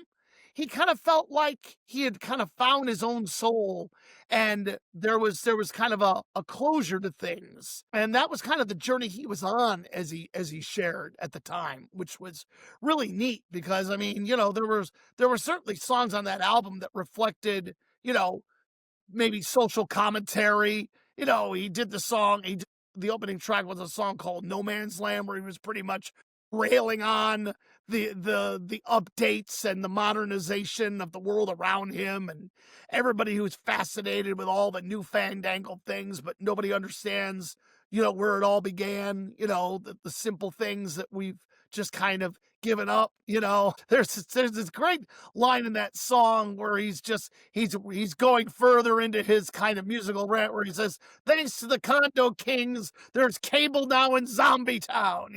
he kind of felt like he had kind of found his own soul, and there was kind of a closure to things, and that was kind of the journey he was on, as he shared at the time, which was really neat because I mean, there were certainly songs on that album that reflected, you know maybe social commentary. He did the opening track was a song called No Man's Land, where he was pretty much railing on the updates and the modernization of the world around him, and everybody who's fascinated with all the new fandangled things, but nobody understands, where it all began, the simple things that we've just kind of given up. There's this great line in that song where he's going further into his kind of musical rant, where he says, "Thanks to the condo kings, there's cable now in Zombie Town."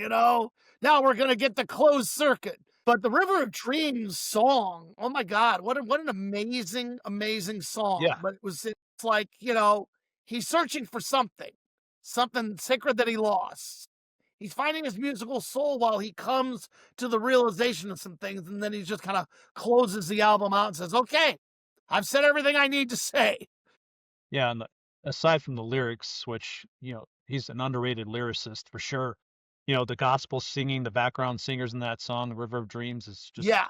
Now we're gonna get the closed circuit. But the River of Dreams song, oh my God, what an amazing, amazing song. Yeah, But it's like, he's searching for something sacred that he lost. He's finding his musical soul while he comes to the realization of some things, and then he just kind of closes the album out and says, "Okay, I've said everything I need to say." yeah. And aside from the lyrics, which he's an underrated lyricist for sure. The gospel singing, the background singers in that song, "The River of Dreams," is just Yeah.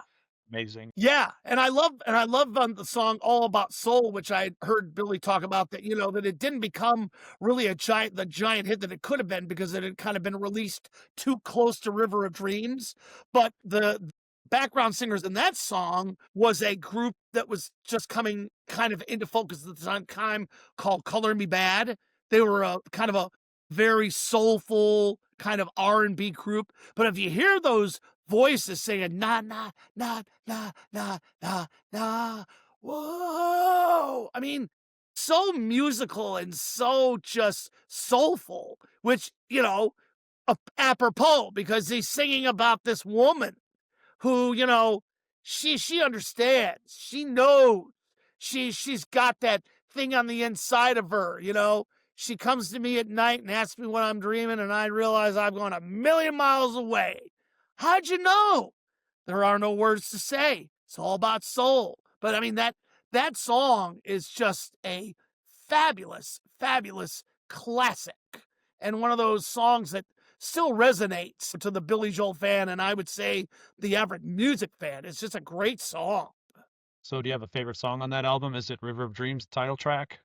amazing. Yeah, and I love the song "All About Soul," which I heard Billy talk about, that it didn't become really the giant hit that it could have been because it had kind of been released too close to River of Dreams. But the background singers in that song was a group that was just coming kind of into focus at the time, called Color Me Bad. They were a kind of a very soulful kind of R&B group. But if you hear those voices saying "nah nah nah nah nah nah nah," whoa! I mean, so musical and so just soulful, which, apropos, because he's singing about this woman who, she understands. She knows. She's got that thing on the inside of her. She comes to me at night and asks me what I'm dreaming, and I realize I've gone a million miles away. How'd you know? There are no words to say. It's all about soul. But I mean, that song is just a fabulous, fabulous classic, and one of those songs that still resonates to the Billy Joel fan, and I would say the average music fan. It's just a great song. So, do you have a favorite song on that album? Is it "River of Dreams" title track?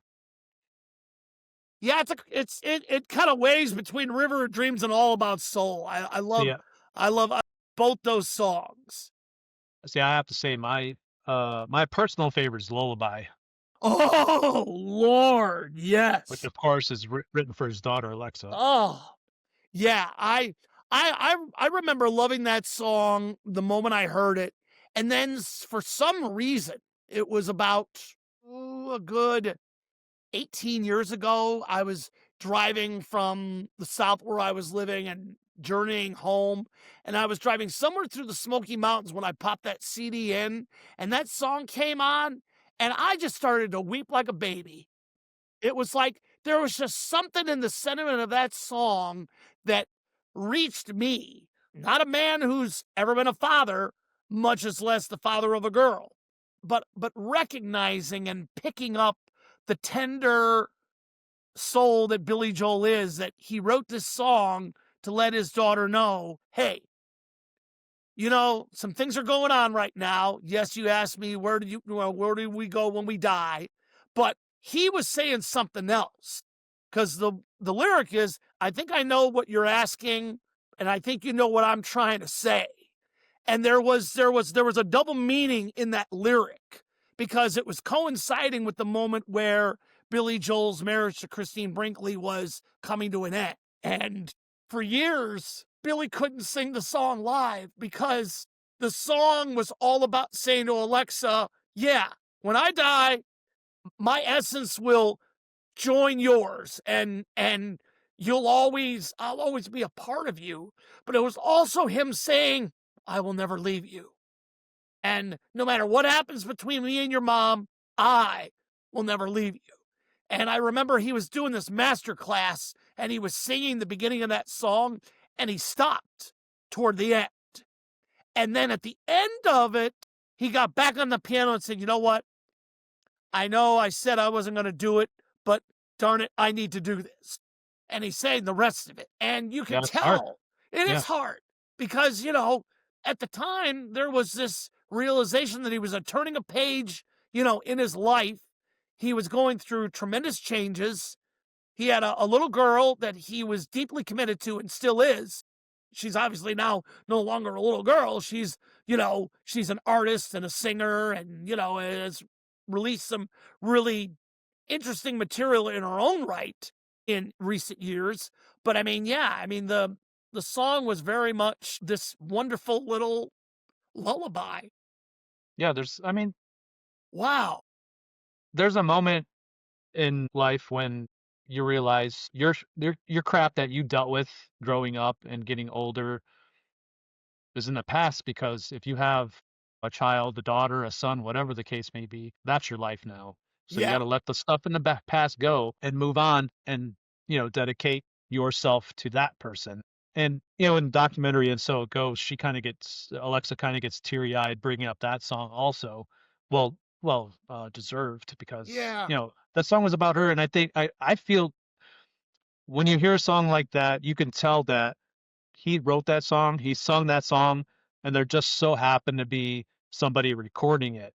Yeah, it kind of weighs between River of Dreams and All About Soul. I See, love both those songs. I have to say my personal favorite is "Lullaby," Oh Lord, which yes. of course is written for his daughter Alexa. Oh yeah, I remember loving that song the moment I heard it, and then for some reason it was about a good 18 years ago. I was driving from the South where I was living and journeying home, and I was driving somewhere through the Smoky Mountains when I popped that CD in, and that song came on, and I just started to weep like a baby. It was like there was just something in the sentiment of that song that reached me. Not a man who's ever been a father, much as less the father of a girl, but recognizing and picking up the tender soul that Billy Joel is, that he wrote this song to let his daughter know, hey, some things are going on right now. Yes, you asked me where do we go when we die, but he was saying something else, because the lyric is, "I think I know what you're asking, and I think you know what I'm trying to say." And there was a double meaning in that lyric, because it was coinciding with the moment where Billy Joel's marriage to Christine Brinkley was coming to an end. And for years, Billy couldn't sing the song live because the song was all about saying to Alexa, "Yeah, when I die, my essence will join yours, and I'll always be a part of you." But it was also him saying, "I will never leave you. And no matter what happens between me and your mom, I will never leave you." And I remember he was doing this master class and he was singing the beginning of that song, and he stopped toward the end. And then at the end of it, he got back on the piano and said, "You know what? I know I said I wasn't going to do it, but darn it, I need to do this." And he sang the rest of it. And you Yeah, can it's hard. tell it Yeah. is hard because, at the time there was this realization that he was turning a page, in his life. He was going through tremendous changes. He had a little girl that he was deeply committed to and still is. She's obviously now no longer a little girl. She's an artist and a singer, and, has released some really interesting material in her own right in recent years. But I mean, yeah, I mean, the song was very much this wonderful little lullaby. Yeah, Wow. there's a moment in life when you realize your crap that you dealt with growing up and getting older is in the past, because if you have a child, a daughter, a son, whatever the case may be, that's your life now. So you Yeah. got to let the stuff in the back past go and move on and, dedicate yourself to that person. And, in the documentary And So It Goes, Alexa kind of gets teary eyed bringing up that song also. Deserved, because, Yeah. that song was about her. And I feel when you hear a song like that, you can tell that he wrote that song, he sung that song, and there just so happened to be somebody recording it.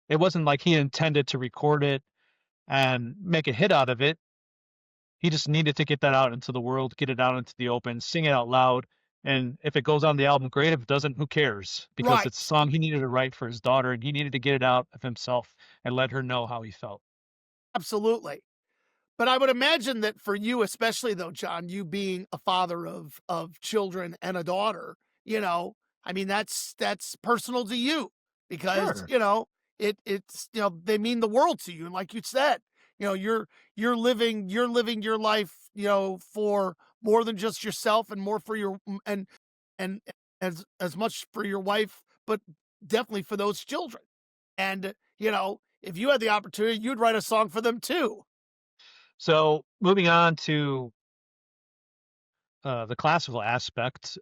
It wasn't like he intended to record it and make a hit out of it. He just needed to get that out into the world, get it out into the open, sing it out loud. And if it goes on the album, great. If it doesn't, who cares? Because it's a Right. song he needed to write for his daughter, and he needed to get it out of himself and let her know how he felt. Absolutely. But I would imagine that for you, especially though, John, you being a father of children and a daughter, I mean, that's personal to you because, Sure. it's they mean the world to you. And like you said, you're living your life, for more than just yourself and more for and as much for your wife, but definitely for those children. And, if you had the opportunity, you'd write a song for them too. So moving on to the classical aspect,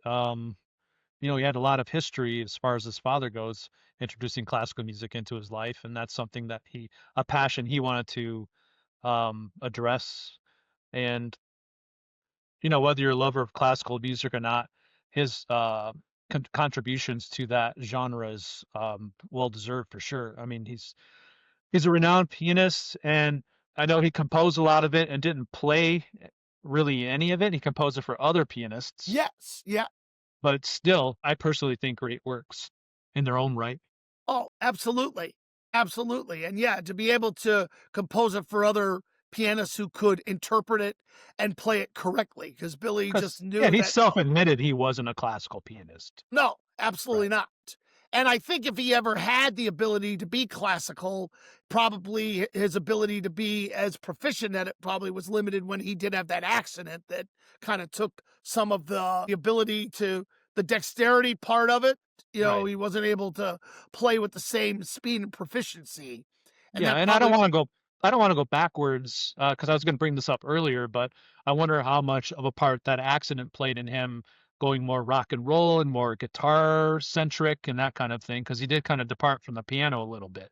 he had a lot of history as far as his father goes, introducing classical music into his life, and that's something a passion he wanted to address. And whether you're a lover of classical music or not, his contributions to that genre is well deserved for sure. I mean, he's a renowned pianist, and I know he composed a lot of it and didn't play really any of it. He composed it for other pianists, Yes. Yeah. but still, I personally think great works in their own right. Oh, absolutely. Absolutely. And yeah, to be able to compose it for other pianists who could interpret it and play it correctly, because Billy Because just yeah, knew he that. self-admitted he wasn't a classical pianist. No, absolutely Right. not. And I think if he ever had the ability to be classical, probably his ability to be as proficient at it probably was limited when he did have that accident that kind of took some of the ability to the dexterity part of it. Right. He wasn't able to play with the same speed and proficiency. And Yeah, that and probably, I don't want to go backwards, because I was going to bring this up earlier, but I wonder how much of a part that accident played in him going more rock and roll and more guitar centric and that kind of thing, because he did kind of depart from the piano a little bit.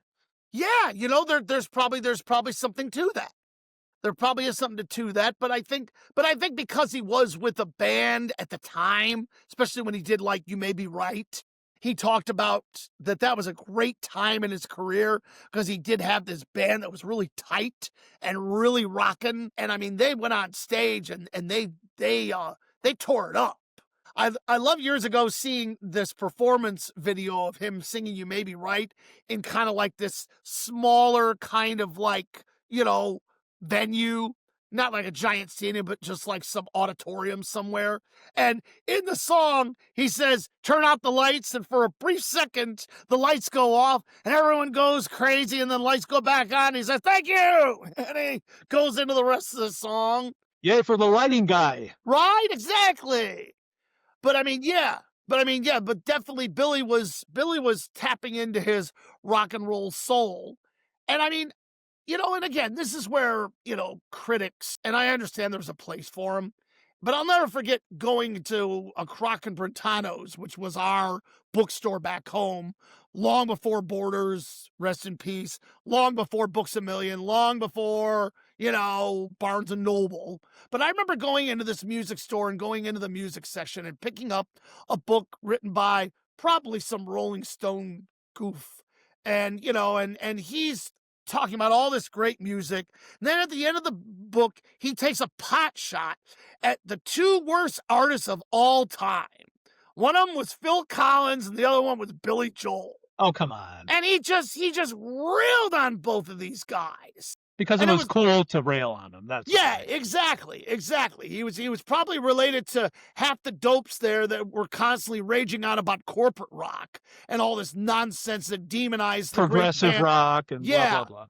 yeah, there's probably something to that. There probably is something to that, but I think because he was with a band at the time, especially when he did like You May Be Right, he talked about that was a great time in his career because he did have this band that was really tight and really rocking. And I mean, they went on stage and they tore it up. I love years ago seeing this performance video of him singing "You May Be Right" in kind of like this smaller kind of like, venue, not like a giant stadium, but just like some auditorium somewhere. And in the song, he says, "Turn out the lights," and for a brief second, the lights go off and everyone goes crazy, and then lights go back on. He says, "Thank you." And he goes into the rest of the song. Yay for the lighting guy. Right? Exactly. But definitely Billy was tapping into his rock and roll soul. And I mean, and again, this is where, critics, and I understand there's a place for them, but I'll never forget going to a Croc and Brentano's, which was our bookstore back home, long before Borders, rest in peace, long before Books A Million, long before, Barnes and Noble. But I remember going into this music store and going into the music section and picking up a book written by probably some Rolling Stone goof. And, and he's talking about all this great music. And then at the end of the book, he takes a pot shot at the two worst artists of all time. One of them was Phil Collins and the other one was Billy Joel. Oh, come on. And he just railed on both of these guys. Because it was cool to rail on them. That's right. Exactly. He was probably related to half the dopes there that were constantly raging on about corporate rock and all this nonsense that demonized the progressive rock and blah blah blah.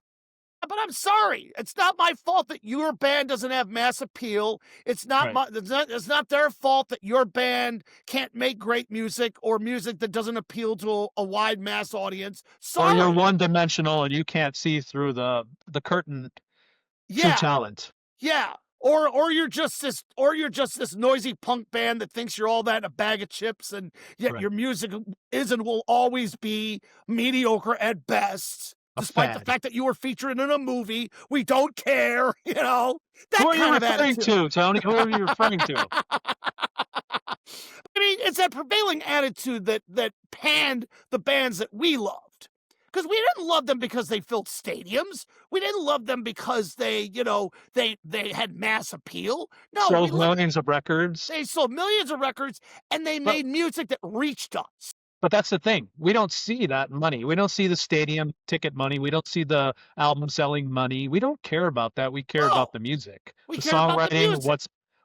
But I'm sorry, it's not my fault that your band doesn't have mass appeal. It's not it's not their fault that your band can't make great music or music that doesn't appeal to a wide mass audience. Sorry. Or you're one-dimensional and you can't see through the curtain to talent. Yeah. Or you're just this noisy punk band that thinks you're all that in a bag of chips, and yet your music is and will always be mediocre at best. Despite the fact that you were featured in a movie, we don't care, That Who are you kind of referring attitude. to, Tony? Who are you referring to? I mean, it's that prevailing attitude that panned the bands that we loved. Because we didn't love them because they filled stadiums. We didn't love them because they had mass appeal. No, sold millions of records. They sold millions of records, and they made music that reached us. But that's the thing. We don't see that money. We don't see the stadium ticket money. We don't see the album selling money. We don't care about that. We care about the music, the songwriting,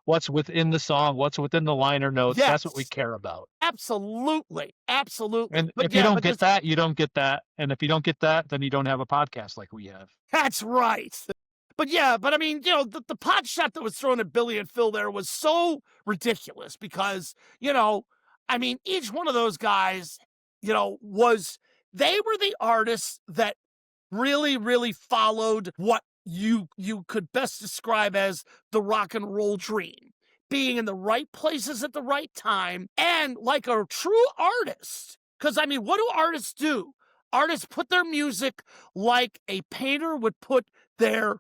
what's within the song, what's within the liner notes. Yes. That's what we care about. Absolutely. And if you don't get that, you don't get that. And if you don't get that, then you don't have a podcast like we have. That's right. But I mean, the pot shot that was thrown at Billy and Phil there was so ridiculous because, I mean, each one of those guys, they were the artists that really, really followed what you could best describe as the rock and roll dream. Being in the right places at the right time and like a true artist. Because, I mean, what do artists do? Artists put their music like a painter would put their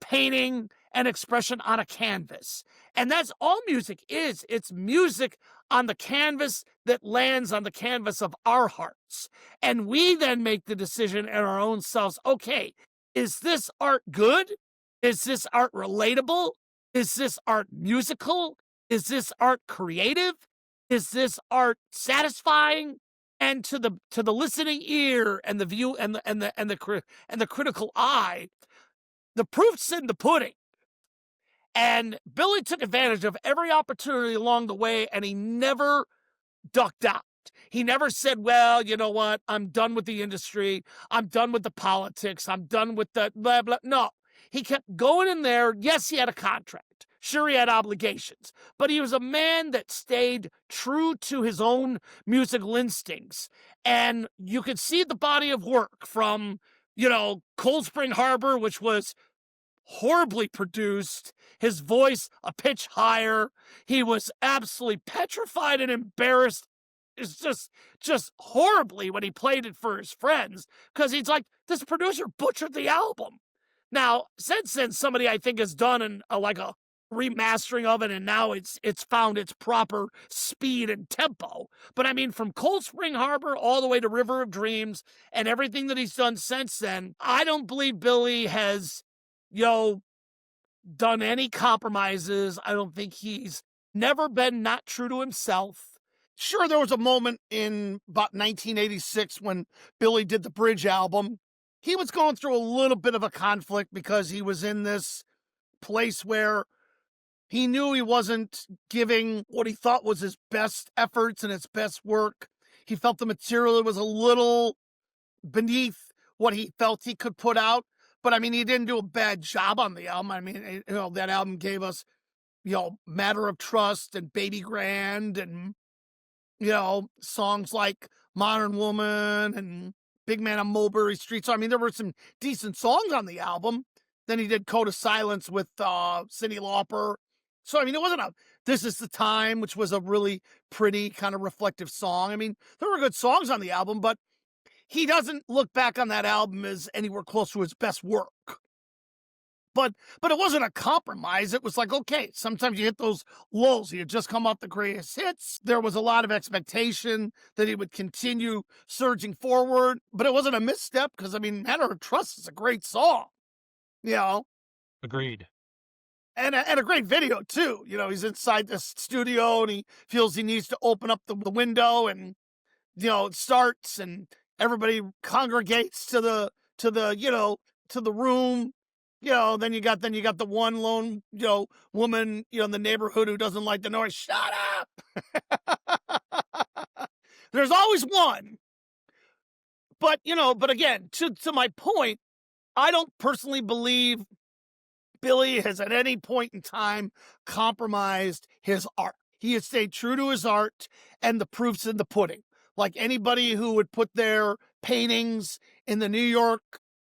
painting and expression on a canvas. And that's all music is. It's music on the canvas that lands on the canvas of our hearts. And we then make the decision in our own selves, okay, is this art good? Is this art relatable? Is this art musical? Is this art creative? Is this art satisfying? And to the listening ear and the view and the critical eye, the proof's in the pudding. And Billy took advantage of every opportunity along the way, and he never ducked out. He never said, well, you know what? I'm done with the industry. I'm done with the politics. I'm done with the blah, blah. No, he kept going in there. Yes, he had a contract. Sure, he had obligations, but he was a man that stayed true to his own musical instincts. And you could see the body of work from, Cold Spring Harbor, which was horribly produced, his voice a pitch higher. He was absolutely petrified and embarrassed. It's just horribly when he played it for his friends, because he's like, this producer butchered the album. Now, since then, somebody I think has done a remastering of it, and now it's found its proper speed and tempo. But I mean, from Cold Spring Harbor all the way to River of Dreams and everything that he's done since then, I don't believe Billy has, done any compromises. I don't think he's never been not true to himself. Sure, there was a moment in about 1986 when Billy did the Bridge album. He was going through a little bit of a conflict because he was in this place where he knew he wasn't giving what he thought was his best efforts and his best work. He felt the material was a little beneath what he felt he could put out. But I mean, he didn't do a bad job on the album. I mean, that album gave us, Matter of Trust and Baby Grand and, songs like Modern Woman and Big Man on Mulberry Street. So, I mean, there were some decent songs on the album. Then he did Code of Silence with Cyndi Lauper. So, I mean, it wasn't This Is the Time, which was a really pretty kind of reflective song. I mean, there were good songs on the album, but he doesn't look back on that album as anywhere close to his best work. But it wasn't a compromise. It was like, okay, sometimes you hit those lulls. He had just come off the greatest hits. There was a lot of expectation that he would continue surging forward, but it wasn't a misstep because, I mean, Matter of Trust is a great song, Agreed. And a great video, too. He's inside this studio and he feels he needs to open up the window and, it starts and everybody congregates to the room. Then you got the one lone, woman, in the neighborhood who doesn't like the noise. Shut up. There's always one. But again, to my point, I don't personally believe Billy has at any point in time compromised his art. He has stayed true to his art, and the proof's in the pudding. Like anybody who would put their paintings in the New York,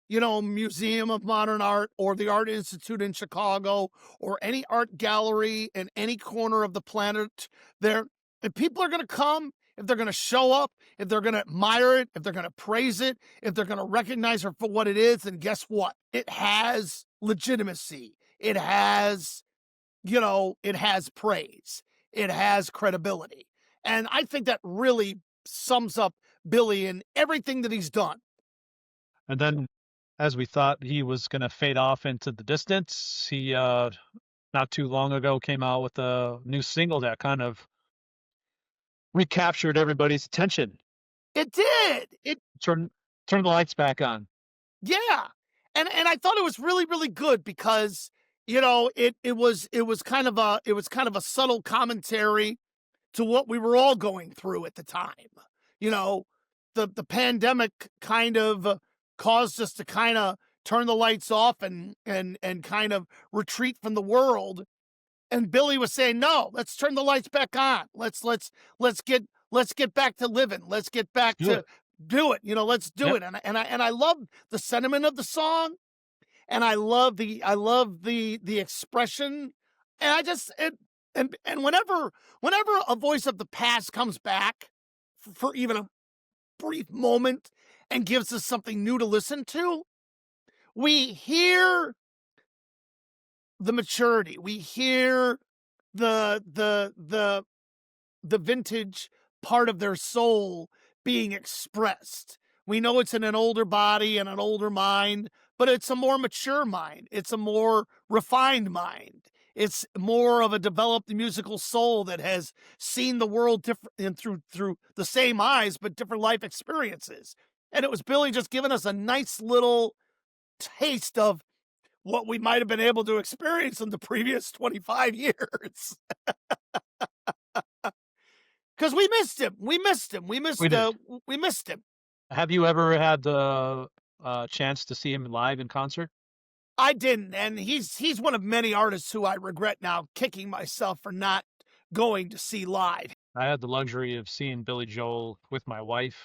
Museum of Modern Art or the Art Institute in Chicago or any art gallery in any corner of the planet, if people are going to come, if they're going to show up, if they're going to admire it, if they're going to praise it, if they're going to recognize her for what it is, then guess what? It has legitimacy. It has, it has praise. It has credibility. And I think that really sums up Billy and everything that he's done. And then, as we thought he was going to fade off into the distance, he not too long ago came out with a new single that kind of recaptured everybody's attention. It did. It turned the lights back on. Yeah. And I thought it was really, really good because, it was kind of a subtle commentary to what we were all going through at the time. The pandemic kind of caused us to kind of turn the lights off and kind of retreat from the world. And Billy was saying, no, let's turn the lights back on. Let's get back to living. Let's get back to do it. Let's do it. And I love the sentiment of the song. And I love the expression. And whenever a voice of the past comes back for even a brief moment and gives us something new to listen to, we hear the maturity. We hear the vintage part of their soul being expressed. We know it's in an older body and an older mind, but it's a more mature mind. It's a more refined mind. It's more of a developed musical soul that has seen the world different and through the same eyes, but different life experiences. And it was Billy just giving us a nice little taste of what we might have been able to experience in the previous 25 years. Because we missed him. We missed him. Have you ever had the chance to see him live in concert? I didn't, and he's one of many artists who I regret now kicking myself for not going to see live. I had the luxury of seeing Billy Joel with my wife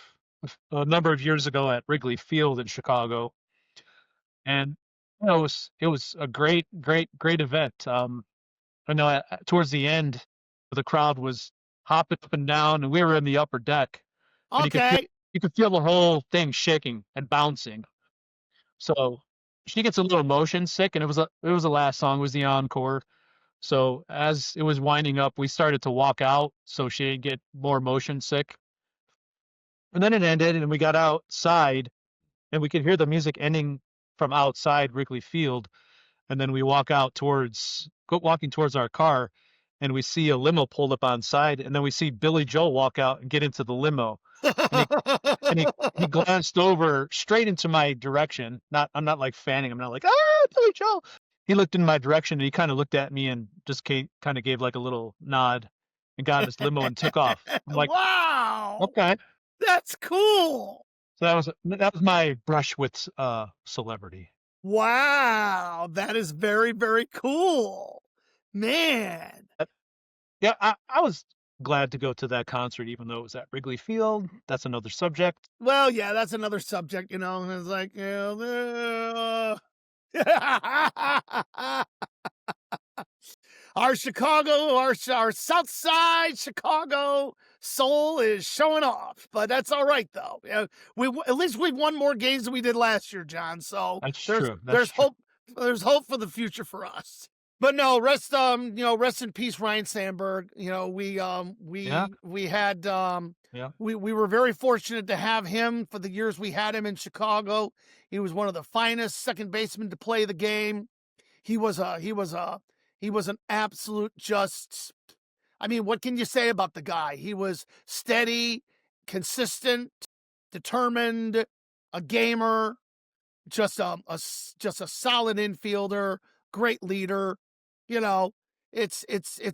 a number of years ago at Wrigley Field in Chicago, and it was a great event. I know towards the end, the crowd was hopping up and down, and we were in the upper deck. And Okay. you could feel the whole thing shaking and bouncing. So she gets a little motion sick, and it was the last song, was the encore. So as it was winding up, we started to walk out so she didn't get more motion sick. And then it ended, and we got outside, and we could hear the music ending from outside Wrigley Field. And then we walking towards our car, and we see a limo pulled up on side, and then we see Billy Joel walk out and get into the limo. And he glanced over straight into my direction. I'm not like fanning. I'm not like, Billy Joel. He looked in my direction, and he kind of looked at me and just kind of gave like a little nod and got in his limo and took off. I'm like, Wow, okay. that's cool. So that was my brush with celebrity. Wow, that is very, very cool, man. Yeah, I was glad to go to that concert, even though it was at Wrigley Field. That's another subject. Well, yeah, that's another subject, it's like, our Chicago, our South Side Chicago soul is showing off, but that's all right though. Yeah, at least we've won more games than we did last year, John. So That's true. there's hope. There's hope for the future for us. But no, rest in peace, Ryan Sandberg. We had we were very fortunate to have him for the years we had him in Chicago. He was one of the finest second basemen to play the game. He was an absolute just. I mean, what can you say about the guy? He was steady, consistent, determined, a gamer, just a solid infielder, great leader. It's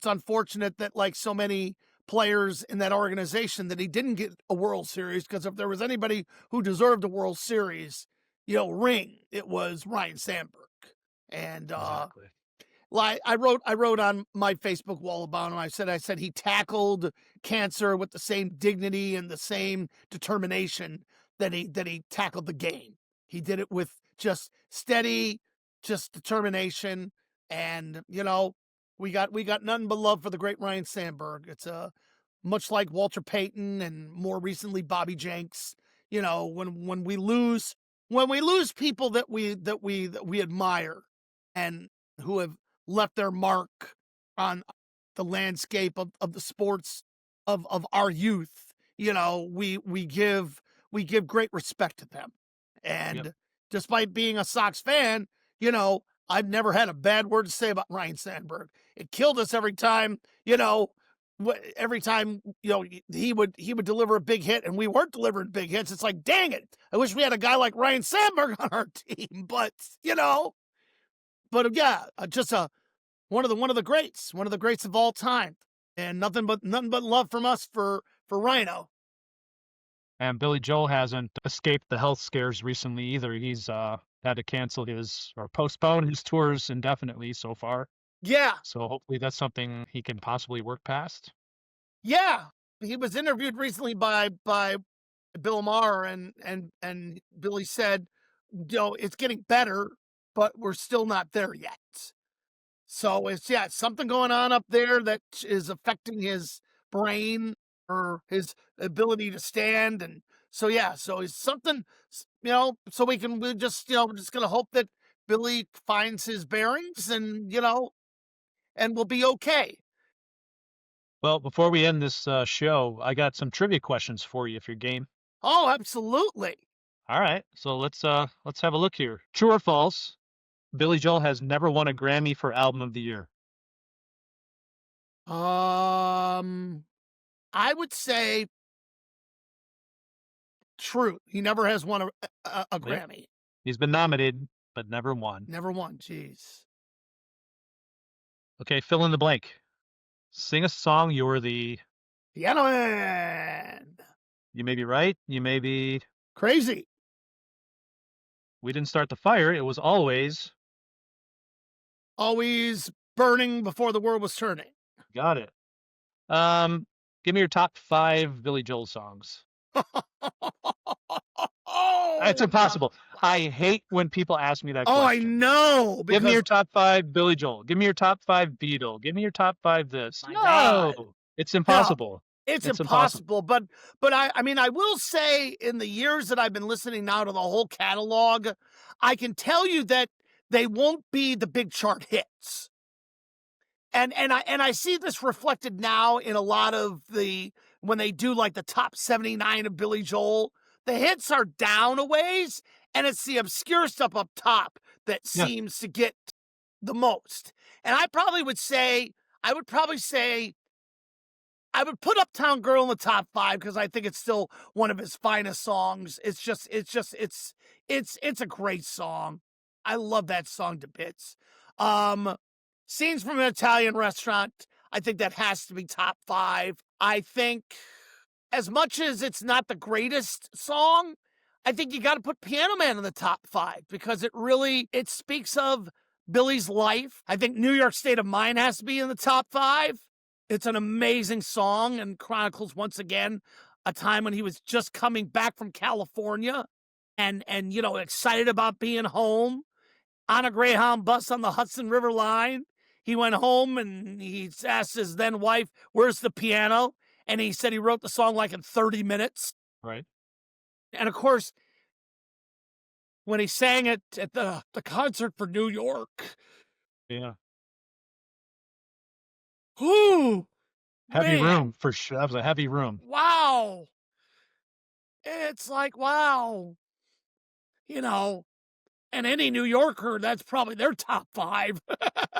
unfortunate that like so many players in that organization that he didn't get a World Series, because if there was anybody who deserved a World Series, ring, it was Ryan Sandberg. And Exactly. like I wrote on my Facebook wall about him. I said he tackled cancer with the same dignity and the same determination that he tackled the game. He did it with just steady, just determination, and we got nothing but love for the great Ryan Sandberg. It's much like Walter Payton and more recently Bobby Jenks. When we lose people that we admire and who have left their mark on the landscape of the sports of our youth, we give great respect to them. And despite being a Sox fan, I've never had a bad word to say about Ryan Sandberg. It killed us every time, every time, he would deliver a big hit and we weren't delivering big hits. It's like, dang it. I wish we had a guy like Ryan Sandberg on our team, but yeah, just one of the greats of all time, and nothing but love from us for Rhino. And Billy Joel hasn't escaped the health scares recently either. He's had to cancel or postpone his tours indefinitely so far. Yeah. So hopefully that's something he can possibly work past. Yeah. He was interviewed recently by Bill Maher, and Billy said, it's getting better, but we're still not there yet. So it's something going on up there that is affecting his brain or his ability to stand. And so it's something, so we're just gonna hope that Billy finds his bearings and and we'll be okay. Well, before we end this show, I got some trivia questions for you if you're game. Oh, absolutely. All right, so let's have a look here. True or false? Billy Joel has never won a Grammy for Album of the Year. I would say true. He never has won a Grammy. He's been nominated, but never won. Never won. Jeez. Okay, fill in the blank. Sing a song. You're the Piano Man. You may be right. You may be crazy. We didn't start the fire. It was always burning before the world was turning. Got it. Give me your top 5 Billy Joel songs. It's impossible. I hate when people ask me that question. I know. Give me your top 5 Billy Joel. Give me your top 5 Beatle. Give me your top 5 this. God. It's impossible. No, it's impossible. But I mean, I will say in the years that I've been listening now to the whole catalog, I can tell you that they won't be the big chart hits. I see this reflected now in a lot of when they do like the top 79 of Billy Joel, the hits are down a ways, and it's the obscure stuff up top that Yeah. seems to get the most. And I would probably say I would put Uptown Girl in the top 5 because I think it's still one of his finest songs. It's a great song. I love that song to bits. Scenes from an Italian Restaurant, I think that has to be top 5. I think as much as it's not the greatest song, I think you got to put Piano Man in the top 5 because it speaks of Billy's life. I think New York State of Mind has to be in the top 5. It's an amazing song and chronicles once again a time when he was just coming back from California and excited about being home on a Greyhound bus on the Hudson River line. He went home and he asked his then wife, "Where's the piano?" And he said he wrote the song like in 30 minutes. Right. And of course, when he sang it at the concert for New York, Yeah. whoo, Heavy man, room for sure. That was a heavy room. wow. It's like, wow. And any New Yorker, that's probably their top 5.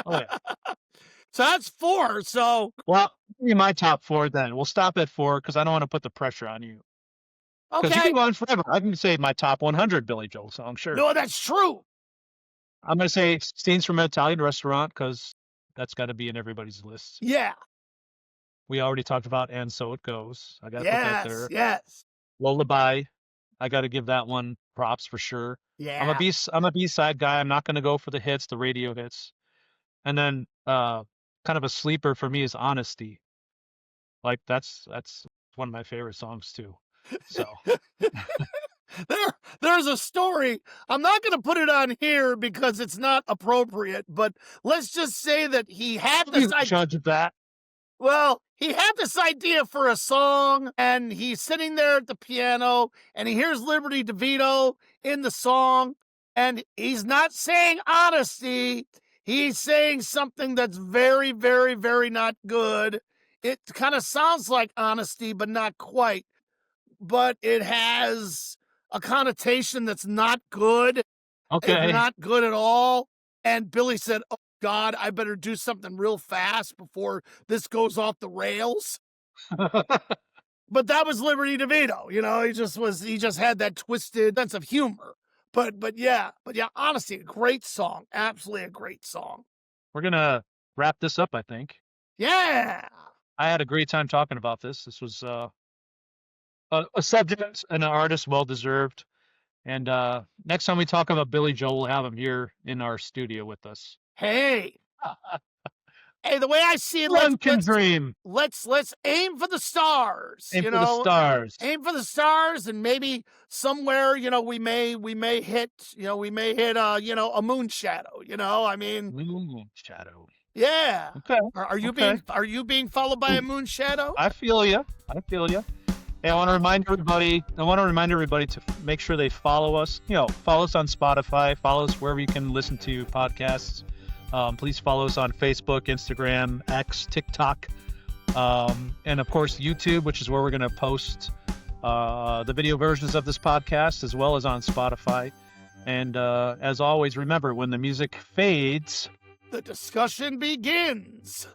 Oh yeah. So that's 4. So, Well, give me my top 4 then. We'll stop at 4 because I don't want to put the pressure on you. Because you okay. can go on forever. I can say my top 100 Billy Joel songs, sure. No, that's true. I'm going to say Scenes from an Italian Restaurant because that's got to be in everybody's list. Yeah. We already talked about And So It Goes. I got to put that there. Yes. Lullaby. I got to give that one props for sure. Yeah. I'm a B-side guy. I'm not going to go for the hits, the radio hits. And then kind of a sleeper for me is Honesty. Like that's one of my favorite songs too. So there's a story. I'm not going to put it on here because it's not appropriate, but let's just say that he had this judge of that. Well, he had this idea for a song, and he's sitting there at the piano, and he hears Liberty DeVito in the song, and he's not saying honesty. He's saying something that's very, very, very not good. It kind of sounds like honesty, but not quite. But it has a connotation that's not good. Okay. It's not good at all. And Billy said, "Oh, God, I better do something real fast before this goes off the rails." But that was Liberty DeVito, he just had that twisted sense of humor. But yeah, honestly, a great song. Absolutely a great song. We're going to wrap this up, I think. Yeah. I had a great time talking about this. This was a subject and an artist well-deserved. And next time we talk about Billy Joel, we'll have him here in our studio with us. Hey, the way I see it, One can dream. Let's aim for the stars. Aim for the stars. Aim for the stars, and maybe somewhere, we may hit a moon shadow. Moon shadow. Yeah. Okay. Are you being followed by a moon shadow? I feel you. Hey, I want to remind everybody to make sure they follow us. Follow us on Spotify. Follow us wherever you can listen to podcasts. Please follow us on Facebook, Instagram, X, TikTok, and of course YouTube, which is where we're going to post the video versions of this podcast, as well as on Spotify. And as always, remember, when the music fades, the discussion begins.